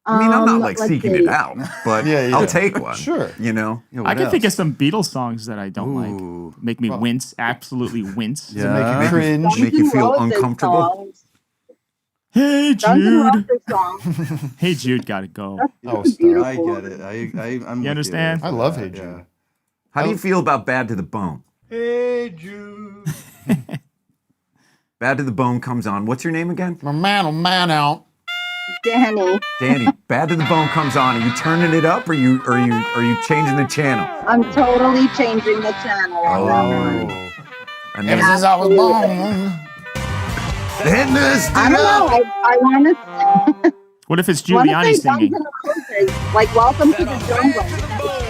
I mean, I'm not like let's seeking see. it out, but Yeah. I'll take one. Sure. You know? I can think of some Beatles songs that I don't like. Make me wince, absolutely wince. Does it make you cringe? Make you feel Guns N' Roses uncomfortable. songs. Hey Guns N' Jude. Roses songs. Hey Jude, gotta go. Oh, Beautiful. I get it. I'm You understand? I love Hey Jude. How do you feel about Bad to the Bone? Hey Jude. Bad to the Bone comes on. What's your name again? My man out. Danny. Danny. Bad to the Bone comes on. Are you turning it up, or you changing the channel? I'm totally changing the channel on that one. And then Ever since I was born. I don't know. I want to. What if it's Want to Giuliani say Guns singing? N' Roses, like Welcome to the Jungle.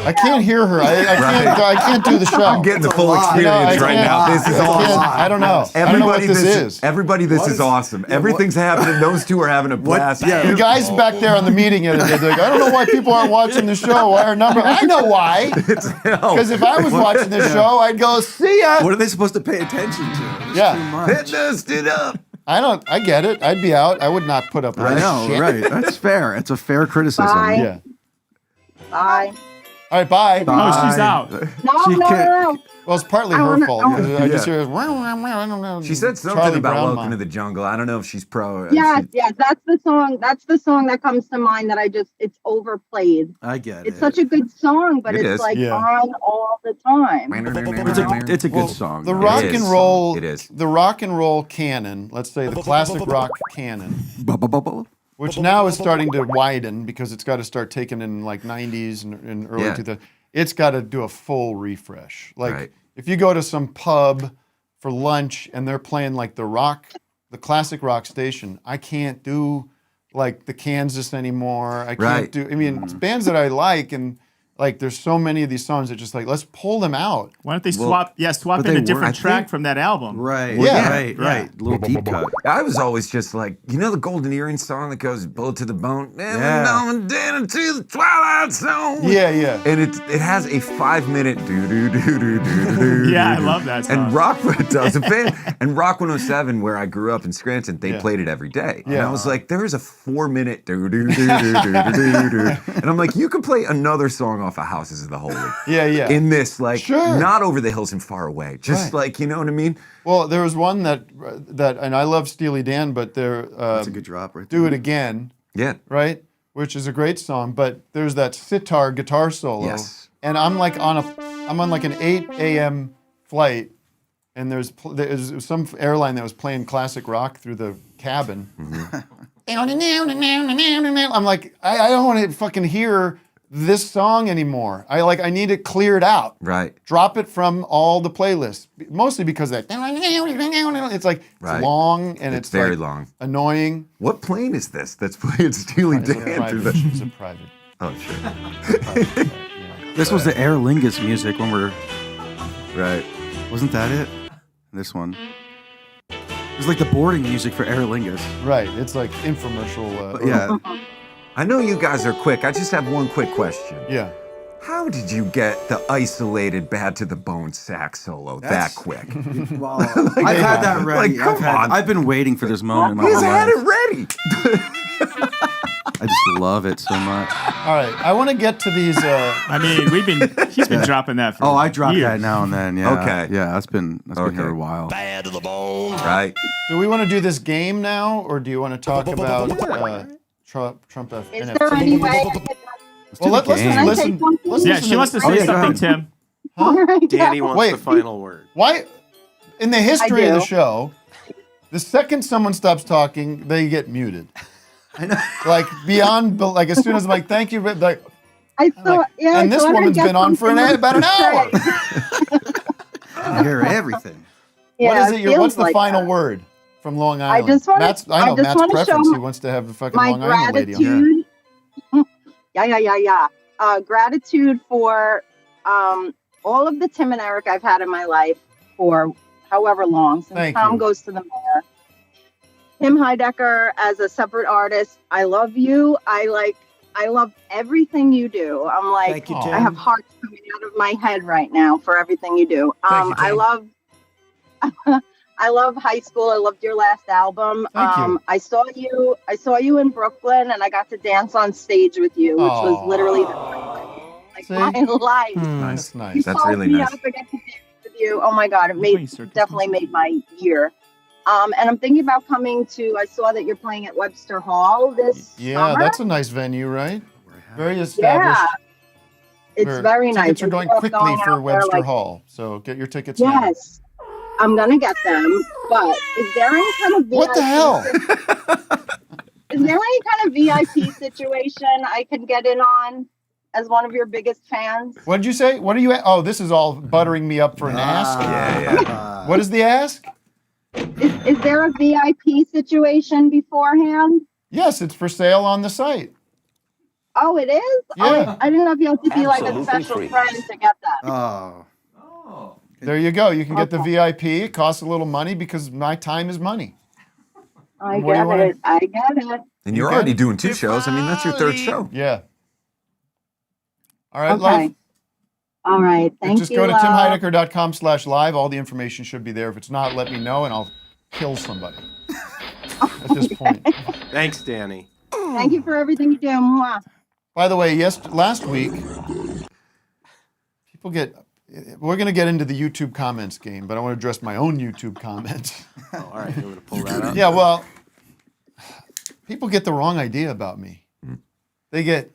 I can't hear her. I can't do the show. I'm getting the full I experience right can't. now. This is I awesome. can't. I don't know. I don't know what this is. Everybody, this is awesome. Everything's happening. Those two are having a blast. The guys back there on the meeting, they're like, I don't know why people aren't watching the show. Why are number? I know why. Because if I was watching this show, I'd go, see ya. What are they supposed to pay attention to? It's Yeah. too much. Stood up. I get it. I'd be out. I would not put up with I this know, shit. right? That's fair. It's a fair criticism. Bye. Yeah. Bye. All right, bye. Oh, she's out. No. Well, it's partly I her wanna- fault. I wanna- because I just hear, I don't know. She said something Charlie about Brown Welcome mom. to the Jungle. I don't know if she's pro. Yes, that's the song. That's the song that comes to mind that it's overplayed. I get It's it. such a good song, but It it's is. like Yeah. on all the time. It's a good song. The though. rock It and is. roll, It is. the rock and roll canon. Let's say the classic rock canon, which now is starting to widen because it's got to start taking in like 90s and early Yeah. 2000s. It's got to do a full refresh. Like Right. if you go to some pub for lunch and they're playing like the classic rock station, I can't do like the Kansas anymore. I can't Right. do. I mean, it's bands that I like, and like there's so many of these songs that just like let's pull them out. Why don't they swap but in they a different were- I track think- from that album? Right. Yeah. Right. Little deep cut. I was always just like, you know the Golden Earring song that goes "Bullet to the Bone"? Yeah. Going down into the twilight zone. Yeah. And it has a 5-minute do do do do do do. Yeah, I love that song. And Rock does and Rock 107, where I grew up in Scranton, they Yeah. played it every day. And Yeah. I was like, there is a 4-minute do do do do do do do. And I'm like, you could play another song off of Houses of the Holy. Yeah. In this, like, Sure. not Over the Hills and Far Away. Just Right. like, you know what I mean? Well, there was one that, and I love Steely Dan, but they're That's a good drop right Do there. It Again, Yeah. right? Which is a great song, but there's that sitar guitar solo. Yes. And I'm on like an 8 a.m. flight, and there's some airline that was playing classic rock through the cabin. I'm like, I don't want to fucking hear this song anymore. I need it cleared out. Right. Drop it from all the playlists, mostly because it's like Right. it's long and it's very like long. annoying. What plane is this that's playing Steely It's a Dan through private. the... It's a private. Oh, sure. This was the Aer Lingus music when we're. Right. Wasn't that it? This one. It's like the boarding music for Aer Lingus. Right. It's like infomercial. Yeah. I know you guys are quick. I just have one quick question. Yeah. How did you get the isolated bad to the bone sax solo that quick? Wow. I've had that ready. Like, come on. I've been waiting for this moment. My He's whole had life. it ready. I just love it so much. All right. I want to get to these. I mean, he's been dropping that for I drop years. that now and then. Yeah. Okay. Yeah, that's been here a while. Bad to the bone. Right. Do we want to do this game now, or do you want to talk about Trump Is NFT? there any way I can Well, let's Can I say listen. something? Let's Yeah, listen she wants to say something, Tim. All right, Danny go. wants Wait. the final word. Why? In the history of the do. show, the second someone stops talking, they get muted. I know. Like beyond, like as soon as I'm like, thank you, like, I thought, yeah. and I this thought I'd woman's get been on for something about an to hour. say. I hear everything. What Yeah, is it? feels What's the like final that. word from Long Island? just wanna- Matt's, I know I just Matt's wanna show preference. He my- wants to have the fucking My Long Island lady on. gratitude. Yeah. Gratitude for all of the Tim and Eric I've had in my life for however long, since Thank Tom you. goes to the mayor. Tim Heidecker as a separate artist. I love you. I love everything you do. I'm like, Thank you, I Tim. have hearts coming out of my head right now for everything you do. Thank you, I Tim. love I love high school. I loved your last album. Thank you. I saw you in Brooklyn, and I got to dance on stage with you, which was literally See? my life. Nice, nice. You That's called really me nice. up, I got to dance with you. Oh my God, definitely made my year. And I'm thinking about coming to. I saw that you're playing at Webster Hall this Yeah, summer. that's a nice venue, right? Very established. Yeah, it's very nice. Tickets are going It's quickly going for out there, Webster like- Hall, so get your tickets now. Yes, I'm gonna get them. But is there any kind of VIP What the hell? Is there any kind of VIP situation I can get in on as one of your biggest fans? What did you say? What are you? Oh, this is all buttering me up for an ask. Yeah. What is the ask? Is there a VIP situation beforehand? Yes, it's for sale on the site. Oh, it is? Yeah. Oh, I didn't know if you had to be like a Absolutely special free. friend to get that. Oh. There you go. You can get the VIP. It costs a little money because my time is money. I What do you get wanna- it. I get it. And you're Okay. already doing 2 shows. I mean, that's your 3rd show. Yeah. All right, Okay. love. All right. Thank Just you. go to love. timheidecker.com/live. All the information should be there. If it's not, let me know and I'll kill somebody at this point. Thanks, Danny. Thank you for everything you do. Mwah. By the way, last week, we're going to get into the YouTube comments game, but I want to address my own YouTube comments. Oh, all right, you want to pull that up? Yeah, well, people get the wrong idea about me. They get,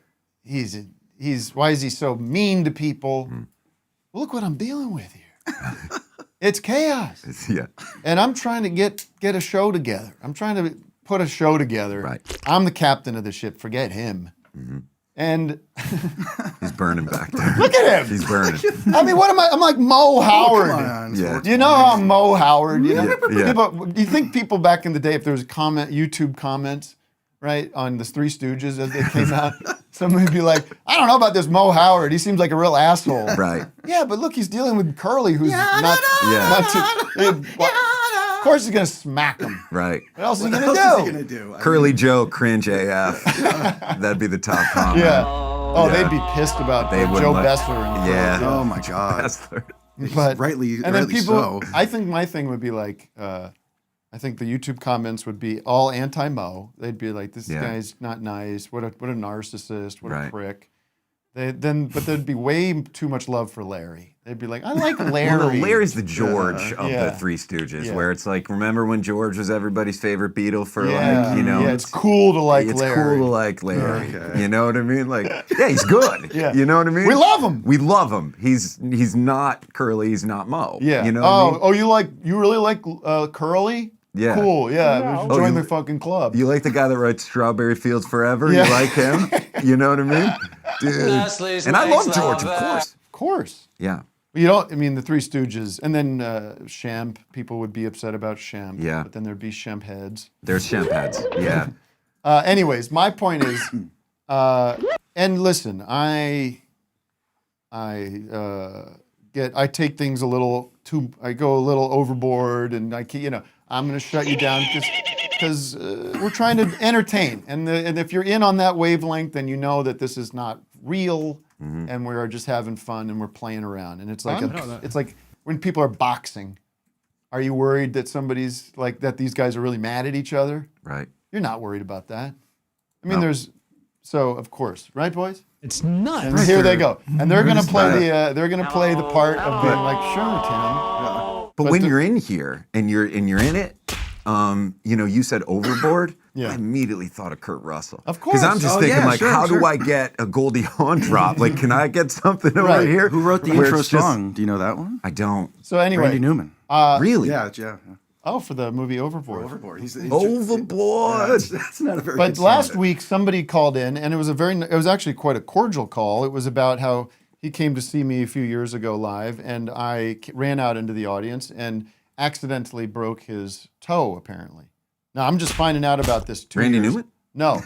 why is he so mean to people? Well, look what I'm dealing with here. It's chaos. Yeah. And I'm trying to get a show together. I'm trying to put a show together. Right. I'm the captain of the ship. Forget him. And He's burning back there. look at him. He's burning. I mean, what am I? I'm like Mo Howard. Yeah. You know how I'm Mo Howard? You know? Yeah. People, do you think people back in the day, if there was YouTube comments, right, on the Three Stooges as they came out, someone would be like, I don't know about this Mo Howard. He seems like a real asshole. Right. Yeah, but look, he's dealing with Curly, who's Yeah. of course he's going to smack him. Right. What else is he What going else is he to gonna do? do? Curly Joe, cringe AF. That'd be the top comment. Yeah. Oh, they'd be pissed about They Joe wouldn't let- Bessler. And Yeah. Oh my God. Bessler. But Rightly and then people, so. I think my thing would be like, I think the YouTube comments would be all anti-Mo. They'd be like, this Yeah. guy's not nice. What a narcissist. What a Right. prick. But there'd be way too much love for Larry. They'd be like, I like Larry. Well, no, Larry's the George of Yeah. the Three Stooges, Yeah. where it's like, remember when George was everybody's favorite Beatle for Yeah. like, you know, Yeah, it's cool to like it's Larry. cool to like Larry. Okay. You know what I mean? Like, yeah, he's good. Yeah. You know what I mean? We love him. We love him. He's not Curly. He's not Mo. Yeah. You know what I mean? You really like Curly? Yeah. Cool. Yeah. We should Oh, join you- the fucking club. You like the guy that writes Strawberry Fields Forever? Yeah. You like him? You know what I mean? Dude. Nestle's And I love makes George, of love, course. Of course. Yeah. You don't. I mean, the Three Stooges, and then Shemp. People would be upset about Shemp. Yeah. But then there'd be Shemp heads. There's Shemp heads. Yeah. Anyways, my point is, and listen, I take things a little too. I go a little overboard, and I'm going to shut you down because we're trying to entertain. And if you're in on that wavelength, then you know that this is not real, and we're just having fun and we're playing around. And it's like it's like when people are boxing. Are you worried that somebody's like that? These guys are really mad at each other? Right. You're not worried about that. I mean, so of course, right, boys? It's nuts. And here they go, and they're gonna play the part of being like, sure, Tim. But when you're in here and you're in it, you said overboard. I immediately thought of Kurt Russell. Of course. Because I'm just thinking, how do I get a Goldie Hawn drop? Like, can I get something over here? Who wrote the intro song? Do you know that one? I don't. So anyway, Randy Newman. Really? Yeah. Oh, for the movie Overboard. Overboard. Overboard. That's not a very. But good last song. week somebody called in, and it was actually quite a cordial call. It was about how he came to see me a few years ago live, and I ran out into the audience and accidentally broke his toe. Apparently, now I'm just finding out about this. Randy Newman? No,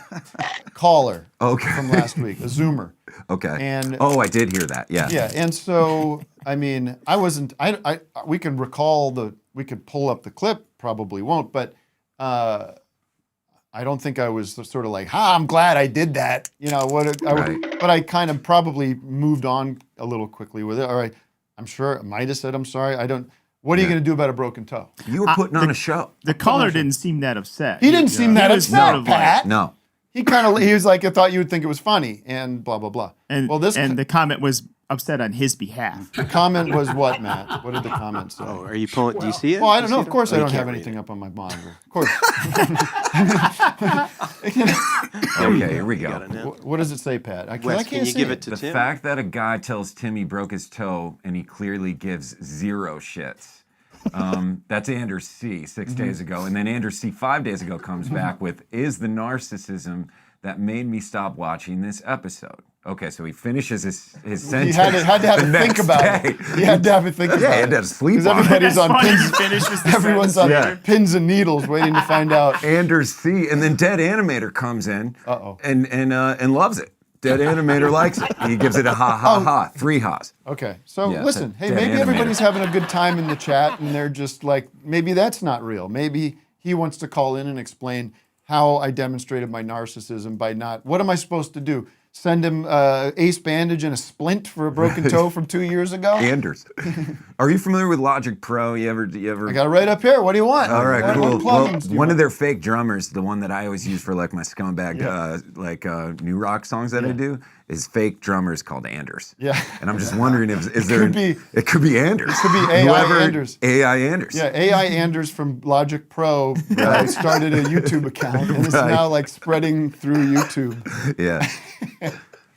caller. Okay. From last week, a Zoomer. Okay. And I did hear that. Yeah. Yeah, and so I mean, I wasn't. We can we could pull up the clip. Probably won't, but I don't think I was sort of like, I'm glad I did that. But I kind of probably moved on a little quickly with it. All right, I'm sure I might have said I'm sorry. What are you going to do about a broken toe? You were putting on a show. The caller didn't seem that upset. He didn't seem that upset, Pat. No. He was like, I thought you would think it was funny, and blah blah blah. And the comment was upset on his behalf. The comment was what, Matt? What did the comment say? Oh, are you pulling? Do you see it? Well, I don't know. Of course, I don't can't have read anything up on my monitor. Of course. Okay, here we go. What does it say, Pat? I Wes, can't can you see give it. it to The Tim? fact that a guy tells Tim he broke his toe and he clearly gives zero shits. That's Anders C. 6 days ago. And then Anders C. 5 days ago comes back with, is the narcissism that made me stop watching this episode. Okay, so he finishes his sentence. He had to have the to think next about day. it. He had to have to think about it. Yeah, he had to sleep on it. Everybody's on That's pins. Everyone's on pins and needles waiting to find out. Anders C. And then Dead Animator comes in and loves it. Dead Animator likes it. He gives it a ha. 3 ha's. Okay, so Yeah, listen, hey, Dead maybe Animator. everybody's having a good time in the chat, and they're just like, maybe that's not real. Maybe he wants to call in and explain how I demonstrated my narcissism by not. What am I supposed to do? Send him ace bandage and a splint for a broken toe from 2 years ago? Anders. Are you familiar with Logic Pro? You ever? I got it right up here. What do you want? All right, What cool. plugins do you One of want? their fake drummers, the one that I always use for like my scumbag, new rock songs that I do, is fake drummers called Anders. Yeah. And I'm just wondering if it could be Anders. It could be AI Anders. AI Anders. Yeah, AI Anders from Logic Pro started a YouTube account, and it's now like spreading through YouTube. Yeah.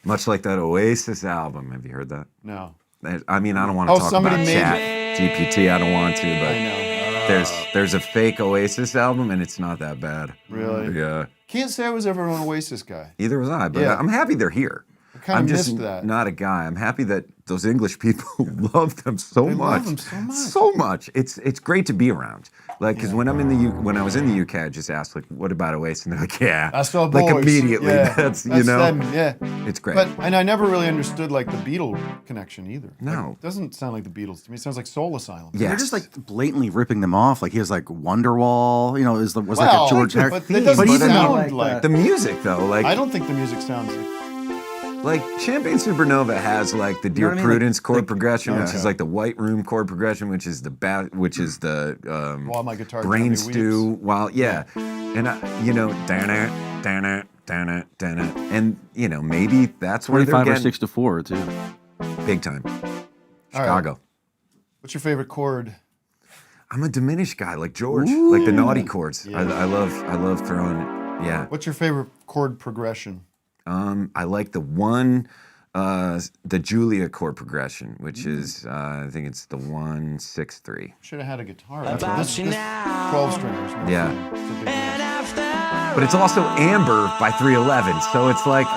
Much like that Oasis album. Have you heard that? No. I mean, I don't want to talk about Chat GPT. I don't want to, but there's a fake Oasis album, and it's not that bad. Really? Yeah. Can't say I was ever an Oasis guy. Either was I, but I'm happy they're here. I kind I'm of just missed that. not a guy. I'm happy that those English people love them so They much. love them so much. So much. It's great to be around. Like, because when when I was in the UK, I just asked, like, what about Oasis? And they're like, yeah. I saw like boys. immediately. Yeah. That's them, yeah. It's great. And I never really understood like the Beatle connection either. No. Like, it doesn't sound like the Beatles to me. It sounds like Soul Asylum. Yeah. They're just like blatantly ripping them off. Like he has like Wonderwall, was like Well, a George but Harrison. it doesn't even sound like the music, though, like I don't think the music sounds like Champagne Supernova has like the Dear what I mean? Prudence chord Like- progression, which Okay. is like the White Room chord progression, which is the While My Guitar Brain Gently Stew. Weeps. While and and maybe that's where they're 25 or getting 6 to 4 too. big time. All right. Chicago. What's your favorite chord? I'm a diminished guy, like George, like the naughty chords. Yeah. I love throwing. Yeah. What's your favorite chord progression? I like the Julia chord progression, which is I think it's the 1-6-3. Should have had a guitar. This 12 stringers. Yeah. But it's also Amber by 311, so it's like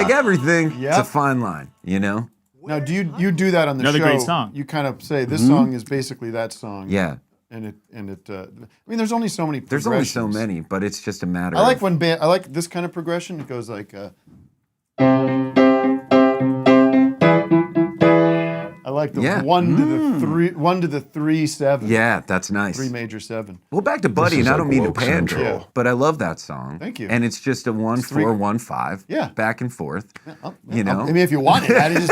everything. It's a fine line, Now, do you do that on the Another show? great song. You kind of say this song is basically that song. Yeah. And it. I mean, there's only so many. There's only so progressions. many, but it's just a matter. I like of... I like this kind of progression. It goes like. I like the Yeah. 1 to the 3, 1 to the 3 7. Yeah, that's nice. 3 major 7. Well, back to Buddy, This is and I don't like mean to woke pander, central. but I love that song. Thank you. And it's just a 1 3 4 1 5. Yeah. Back and forth. You know. I mean, if you want it, I just.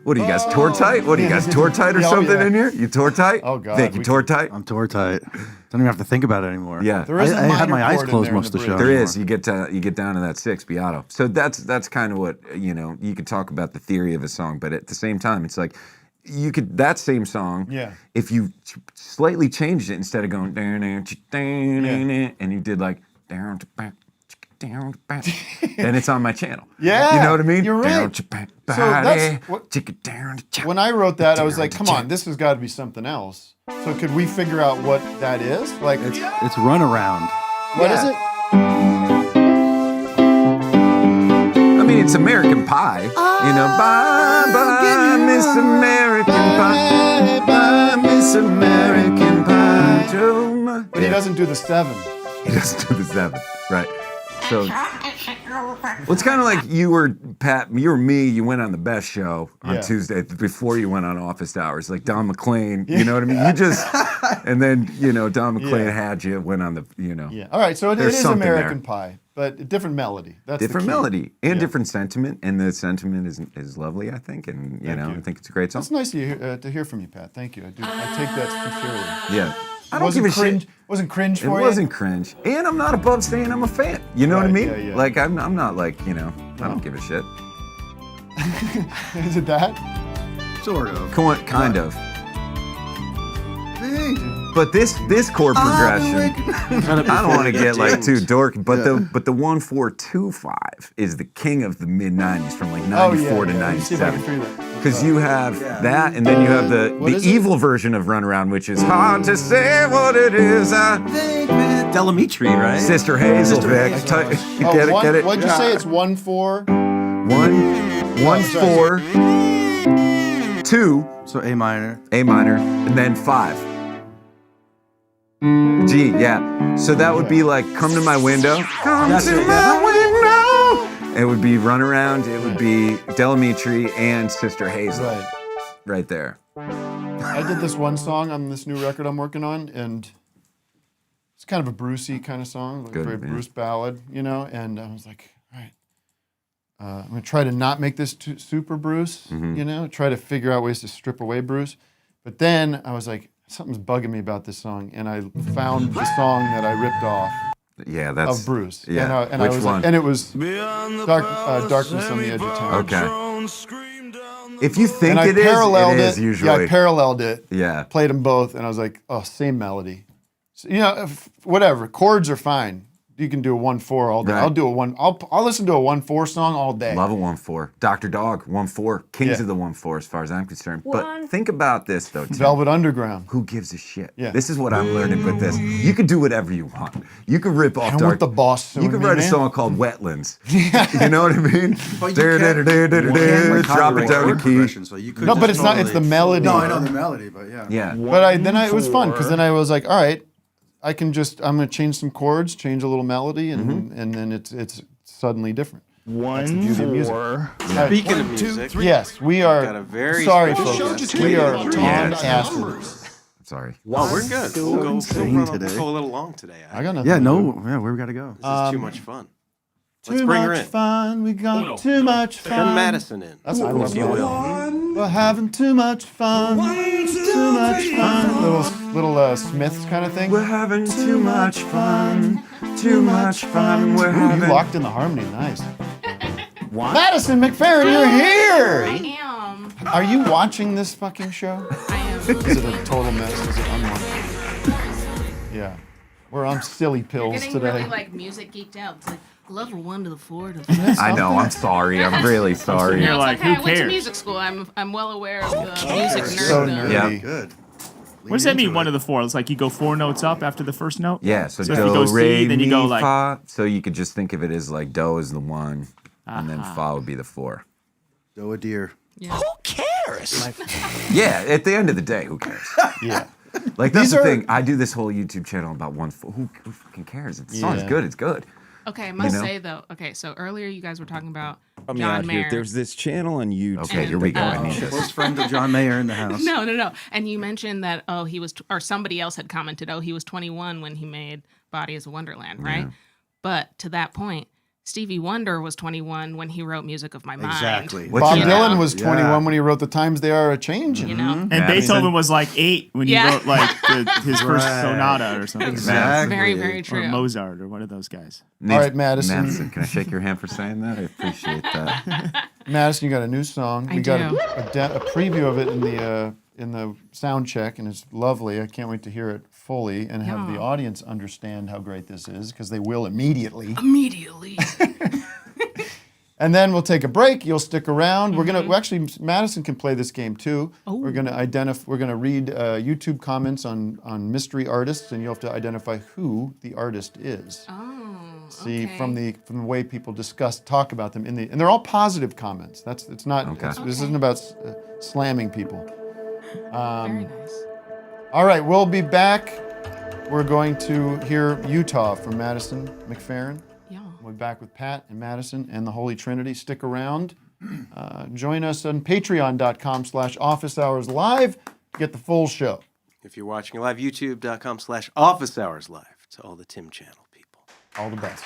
What are you guys, tour tight? What are you guys, tour tight or Oh, something yeah. in here? You tour tight? Oh, God. Vic, you tour tight? I'm tour tight. Don't even have to think about it anymore. Yeah. There is a I had minor my eyes chord in closed there in most of the the show. bridge. There is. You get down to that 6 Beato. So that's kind of what, you know, you could talk about the theory of a song, but at the same time, it's like you could that same song, Yeah. if you slightly changed it instead of going and you did like down to back, down to back, then it's on my channel. Yeah, you know what I mean? you're right. Down to back, So that's body, what- chicka down to cha- When I wrote that, I was down like, to come cha- on, this has got to be something else. So could we figure out what that is? Like, It's run around. what is it? I mean, it's American Pie. You know, bye bye, Miss American Pie. Bye, Miss American Pie. Joe, my- But he doesn't do the 7. He doesn't do the 7, right? So, well, it's kind of like you were Pat. You were me. You went on the Best Show on Yeah. Tuesday before you went on Office Hours, like Don McLean. You know what I mean? You just, and then Don McLean had you went on the, Yeah. All right. So it There's is something American there. Pie, but a different melody. That's the different key. melody and Yeah. different sentiment, and the sentiment is lovely, I think, and Thank you. I think it's a great song. That's nice to hear from you, Pat. Thank you. I take that sincerely. Yeah. I don't wasn't give a cringe. shit. Wasn't cringe It for you. wasn't cringe, and I'm not above saying I'm a fan. You know what I Right, mean? yeah, yeah. Like I'm not like I don't give a shit. Is it that? Sort of. Kind of. But this chord progression, I don't want to get like too dorky, but the 1 4 2 5 is the king of the mid '90s from like '94 to Let me see if I can figure '97. that. Because you have that, and then you have the is it? evil version of Run Around, which is hard to say what it is. Delamitri, right? Sister Hazel, Vic. Get it? What'd you say? It's 1 4. 1 4 2 So A minor. A minor, and then 5. G, yeah. So that would be like Come to My Window. Come to my window. It would be Run Around. It would be Delamitri and Sister Hazel. Right there. I did this one song on this new record I'm working on, and it's kind of a Brucey kind of song, like Good, very man. Bruce ballad, and I was like, all right, I'm gonna try to not make this too super Bruce, try to figure out ways to strip away Bruce. But then I was like, something's bugging me about this song, and I found the song that I ripped off Yeah, that's of Bruce. Yeah. and Which I was one? Like, and it was Darkness on the Edge of Town. Okay. If you think And I it paralleled is usually. Yeah, I paralleled it. Yeah. Played them both, and I was like, oh, same melody. So, whatever. Chords are fine. You can do a 1 4 all day. Right. I'll do a one. I'll listen to a 1 4 song all day. Love a 1 4. Dr. Dog, 1 4. Kings Yeah. of the 1 4, as far as I'm concerned. But think about this, though, Tim. Velvet Underground. Who gives a shit? Yeah. This is what I'm learning with this. You can do whatever you want. You can rip off I Dark. want the boss. You can write a song called Wetlands. You know what I mean? But you can't Drop it down to key. So you could No, but just it's not. It's the melody. No, I know the melody, but yeah. Yeah. But it was fun because then I was like, all right, I'm gonna change some chords, change a little melody, and then it's suddenly different. That's the beauty of music. Speaking of music, Yes, we are. got a very sorry, special folks. guest. We are Yeah. on acid. Sorry. Wow, we're good. We'll go insane today. today. Go a little long today. I got nothing. Yeah, to no, do. yeah, where we gotta go? This is too much fun. Let's Too bring her much in. fun. We got too much fun. Send Madison in. That's what I love. if you will. We're having too much fun. Too much fun. Little Smiths kind of thing. We're having too much fun. Too much fun. We're Ooh, having. you locked in the harmony. Nice. Madison McFerrin, you're here. I am. Are you watching this fucking show? I am. Is it a total mess? Is it unwatchable? Yeah. We're on silly You're pills getting today. really like music geeked out. It's like level 1 to the 4 to the 5. I know. I'm sorry. I'm really sorry. You're like, okay, who I went to cares? music school. I'm well aware of the music nerd. So nerdy. Yeah. Good. What does that mean, 1 to the 4? It's like you go 4 notes up after the first note? Yeah, so if you do, go re, C, then you mi, go like. fa. So you could just think of it as like do is the 1, and then fa would be the 4. Do a deer. Yeah. Who cares? Yeah, at the end of the day, who cares? Yeah. Like that's These the are- thing. I do this whole YouTube channel about 1 4. Who fucking cares? If the song's Yeah. good, it's good. Okay, I must say though. Okay, so earlier you guys were talking about Help me John out Mayer. here. There's this channel on YouTube. Okay, here we go. Close friend of John Mayer in the house. No. And you mentioned that he was, or somebody else had commented, he was 21 when he made Body is a Wonderland, right? Yeah. But to that point, Stevie Wonder was 21 when he wrote Music of My Mind. Exactly. Bob Dylan was 21 when he wrote The Times They Are A-Changin'. You know? And Beethoven was like 8 when he wrote like his first sonata or something. Exactly. Very, very true. Or Mozart or one of those guys. All right, Madison. Can I shake your hand for saying that? I appreciate that. Madison, you got a new song. I We got do. a preview of it in the sound check, and it's lovely. I can't wait to hear it fully and have the audience understand how great this is, because they will immediately. And then we'll take a break. You'll stick around. We're gonna actually Madison can play this game too. We're gonna read YouTube comments on mystery artists, and you'll have to identify who the artist is. See, from the way people talk about them and they're all positive comments. This isn't about slamming people. Very nice. All right, we'll be back. We're going to hear Utah from Madison McFerrin. Yeah. We'll be back with Pat and Madison and the Holy Trinity. Stick around. Join us on patreon.com/officehourslive to get the full show. If you're watching live, youtube.com/officehourslive. To all the Tim Channel people. All the best.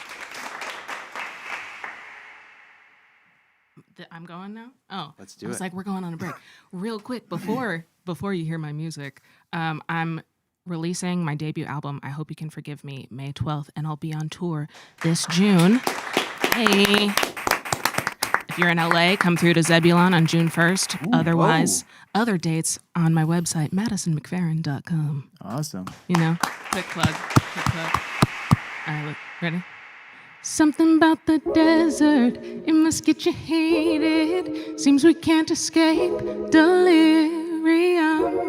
I'm going now? Oh. Let's do I was it. like, we're going on a break. Real quick, before you hear my music, I'm releasing my debut album, I Hope You Can Forgive Me, May 12th, and I'll be on tour this June. Hey. If you're in LA, come through to Zebulon on June 1st. Otherwise, other dates on my website, MadisonMcFerrin.com. Awesome. You know, quick plug. All right, ready? Something about the desert, it must get you heated. Seems we can't escape delirium.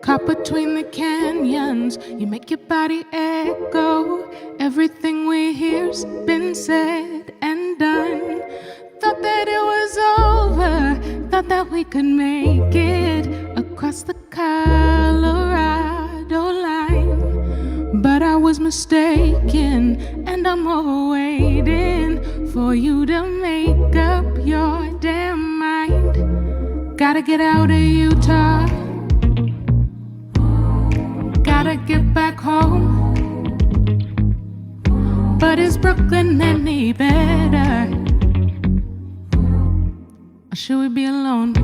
Caught between the canyons, you make your body echo. Everything we hear's been said and done. Thought that it was over, thought that we could make it across the Colorado line. But I was mistaken, and I'm waiting for you to make up your damn mind. Gotta get out of Utah, gotta get back home. But is Brooklyn any better? Or should we be alone?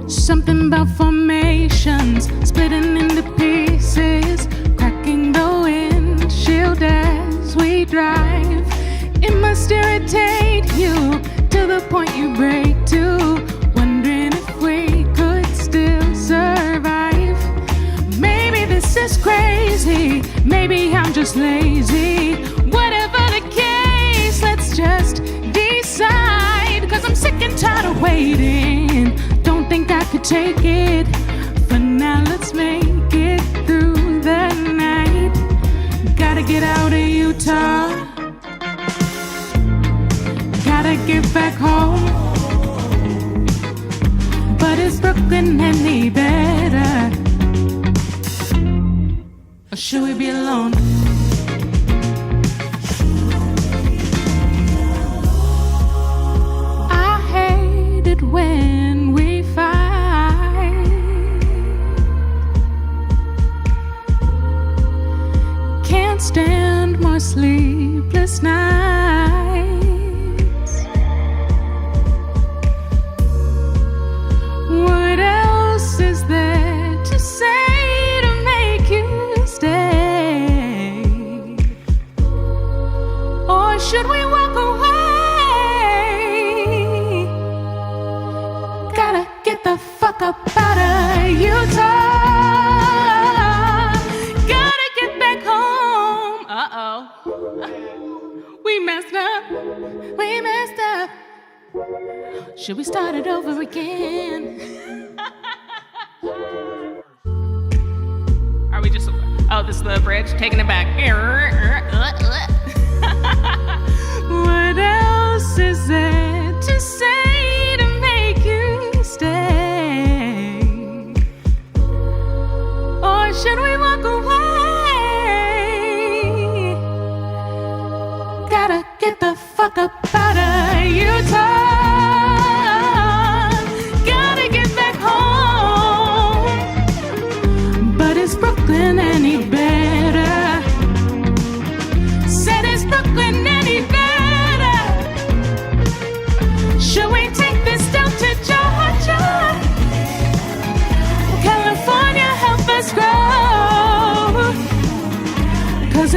Something about formations, splitting into pieces, cracking the windshield as we drive. It must irritate you to the point you break too, wondering if we could still survive. Maybe this is crazy, maybe I'm just lazy. Whatever the case, let's just decide, 'cause I'm sick and tired of waiting. Don't think I could take it. For now, let's make it through the night. Gotta get out of Utah, gotta get back home. But is Brooklyn any better? Or should we be alone? I hate it when we fight. Can't stand more sleepless nights. What else is there to say to make you stay? Or should we walk away? Gotta get the fuck up out of Utah. Gotta get back home. Uh-oh. We messed up. We messed up. Should we start it over again? Are we just... Oh, this is the bridge. Taking it back. What else is there to say to make you stay? Or should we walk away?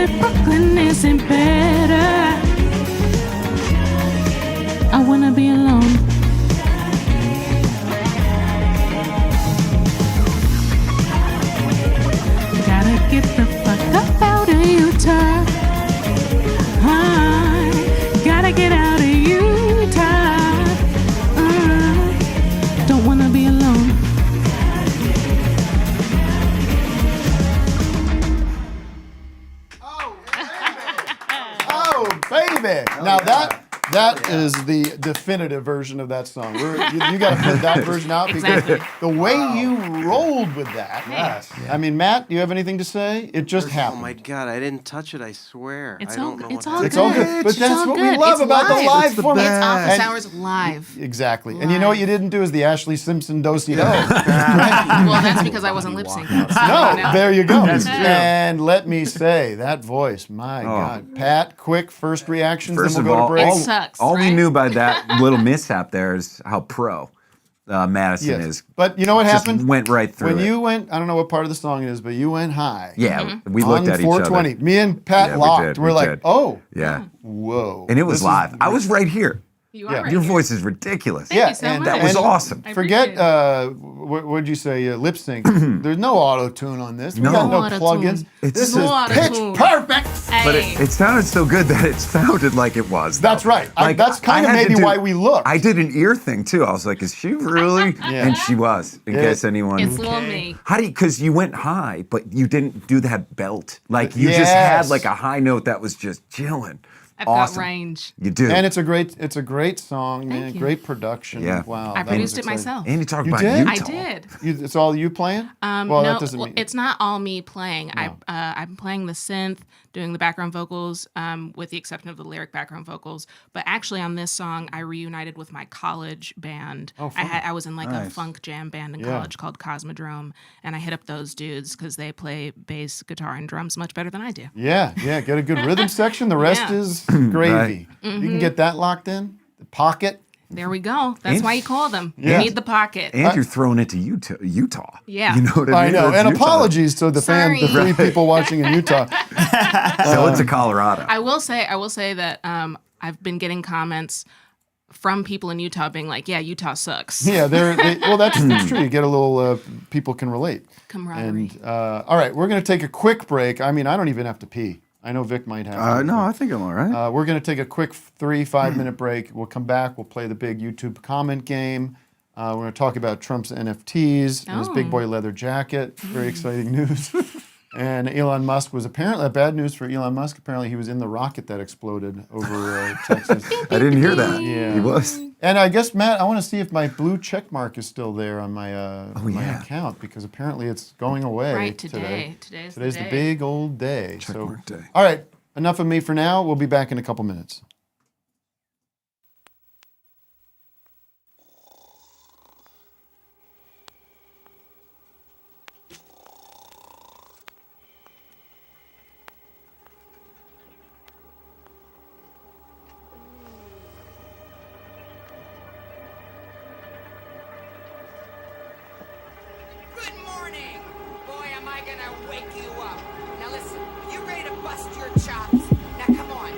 that Brooklyn isn't better. I wanna be alone. Gotta get the fuck up out of Utah. Gotta get out of Utah. Don't wanna be alone. Oh, baby! Now that is the definitive version of that song. You got to put that version out because Exactly. the way you rolled with that. Yes. I mean, Matt, do you have anything to say? It just Oh happened. my God, I didn't touch it, I swear. It's I all don't know good. what It's all It's all good. good. But It's that's all what good. we love It's about the live. live It's format. It's office And- hours live. Exactly. And you know what you didn't do is the Ashley Simpson do-si-do. Right? Well, that's because I wasn't lip syncing. No, there you go. That's true. And let me say, that voice, my God. Pat, quick first reactions, First then of we'll go all, to break. all, sucks, all we right? knew by that little mishap there is how pro Madison Yes. is. But you know what Just happened? went right through When it. you went, I don't know what part of the song it is, but you went high. Yeah, we looked on at each 420. other. Me and Pat Yeah, we locked. did, We're we like, did. oh, Yeah. whoa. And it was This is- live. I was right here. You are right Your here. voice is ridiculous. Thank you so and much. That was and awesome. I Forget, appreciate what'd you say, lip sync. There's no auto tune on this. We No. got no auto-tune. plugins. It's This no is auto-tune. pitch perfect. But Hey. it sounded so good that it sounded like it was. though. That's right. Like, That's kind I of had to maybe do- why we looked. I did an ear thing too. I was like, "Is she really?" Yeah. And she was. In case anyone. It's little me. How do you? Because you went high, but you didn't do that belt. Like you just Yes. had like a high note that was just chilling. I've awesome. got range. You do. And it's a great song, man. Thank you. Great production. Yeah. Wow. I that produced was it exciting. myself. And you talk You about did? I Utah. did. It's all you playing? Well, no, that doesn't well, mean. it's not all me playing. I'm playing the synth, doing the background vocals, with the exception of the lyric background vocals. But actually, on this song, I reunited with my college band. Oh, fun. I was in like a Nice. funk jam band in Yeah. college called Cosmodrome, and I hit up those dudes because they play bass, guitar, and drums much better than I do. Yeah, get a good rhythm section. The rest Yeah. is gravy. Right. You can get that locked in. The pocket. There we go. That's And- why you call them. Yeah. You need the pocket. And you're throwing it to Utah. Yeah. You know what I I mean? know. It's And Utah. apologies to the Sorry. the three people watching in Utah. So it's a Colorado. I will say that I've been getting comments from people in Utah being like, "Yeah, Utah sucks." Yeah, well, that's true. You get a little, people can relate. Camaraderie. And all right, we're going to take a quick break. I mean, I don't even have to pee. I know Vic might have to. No, I think I'm all right. We're going to take a quick 3-5 minute break. We'll come back. We'll play the big YouTube comment game. We're going to talk about Trump's NFTs and his big boy leather jacket. Very exciting news. And Elon Musk was apparently, bad news for Elon Musk, apparently he was in the rocket that exploded over Texas. I didn't hear that. Yeah. He was. And I guess, Matt, I want to see if my blue check mark is still there on my, my yeah. account, because apparently it's going away Right, today. today. Today's the the day. big old day. Checkmark day. All right, enough of me for now. We'll be back in a couple minutes. Good morning. Boy, am I gonna wake you up. Now listen, you ready to bust your chops? Now come on,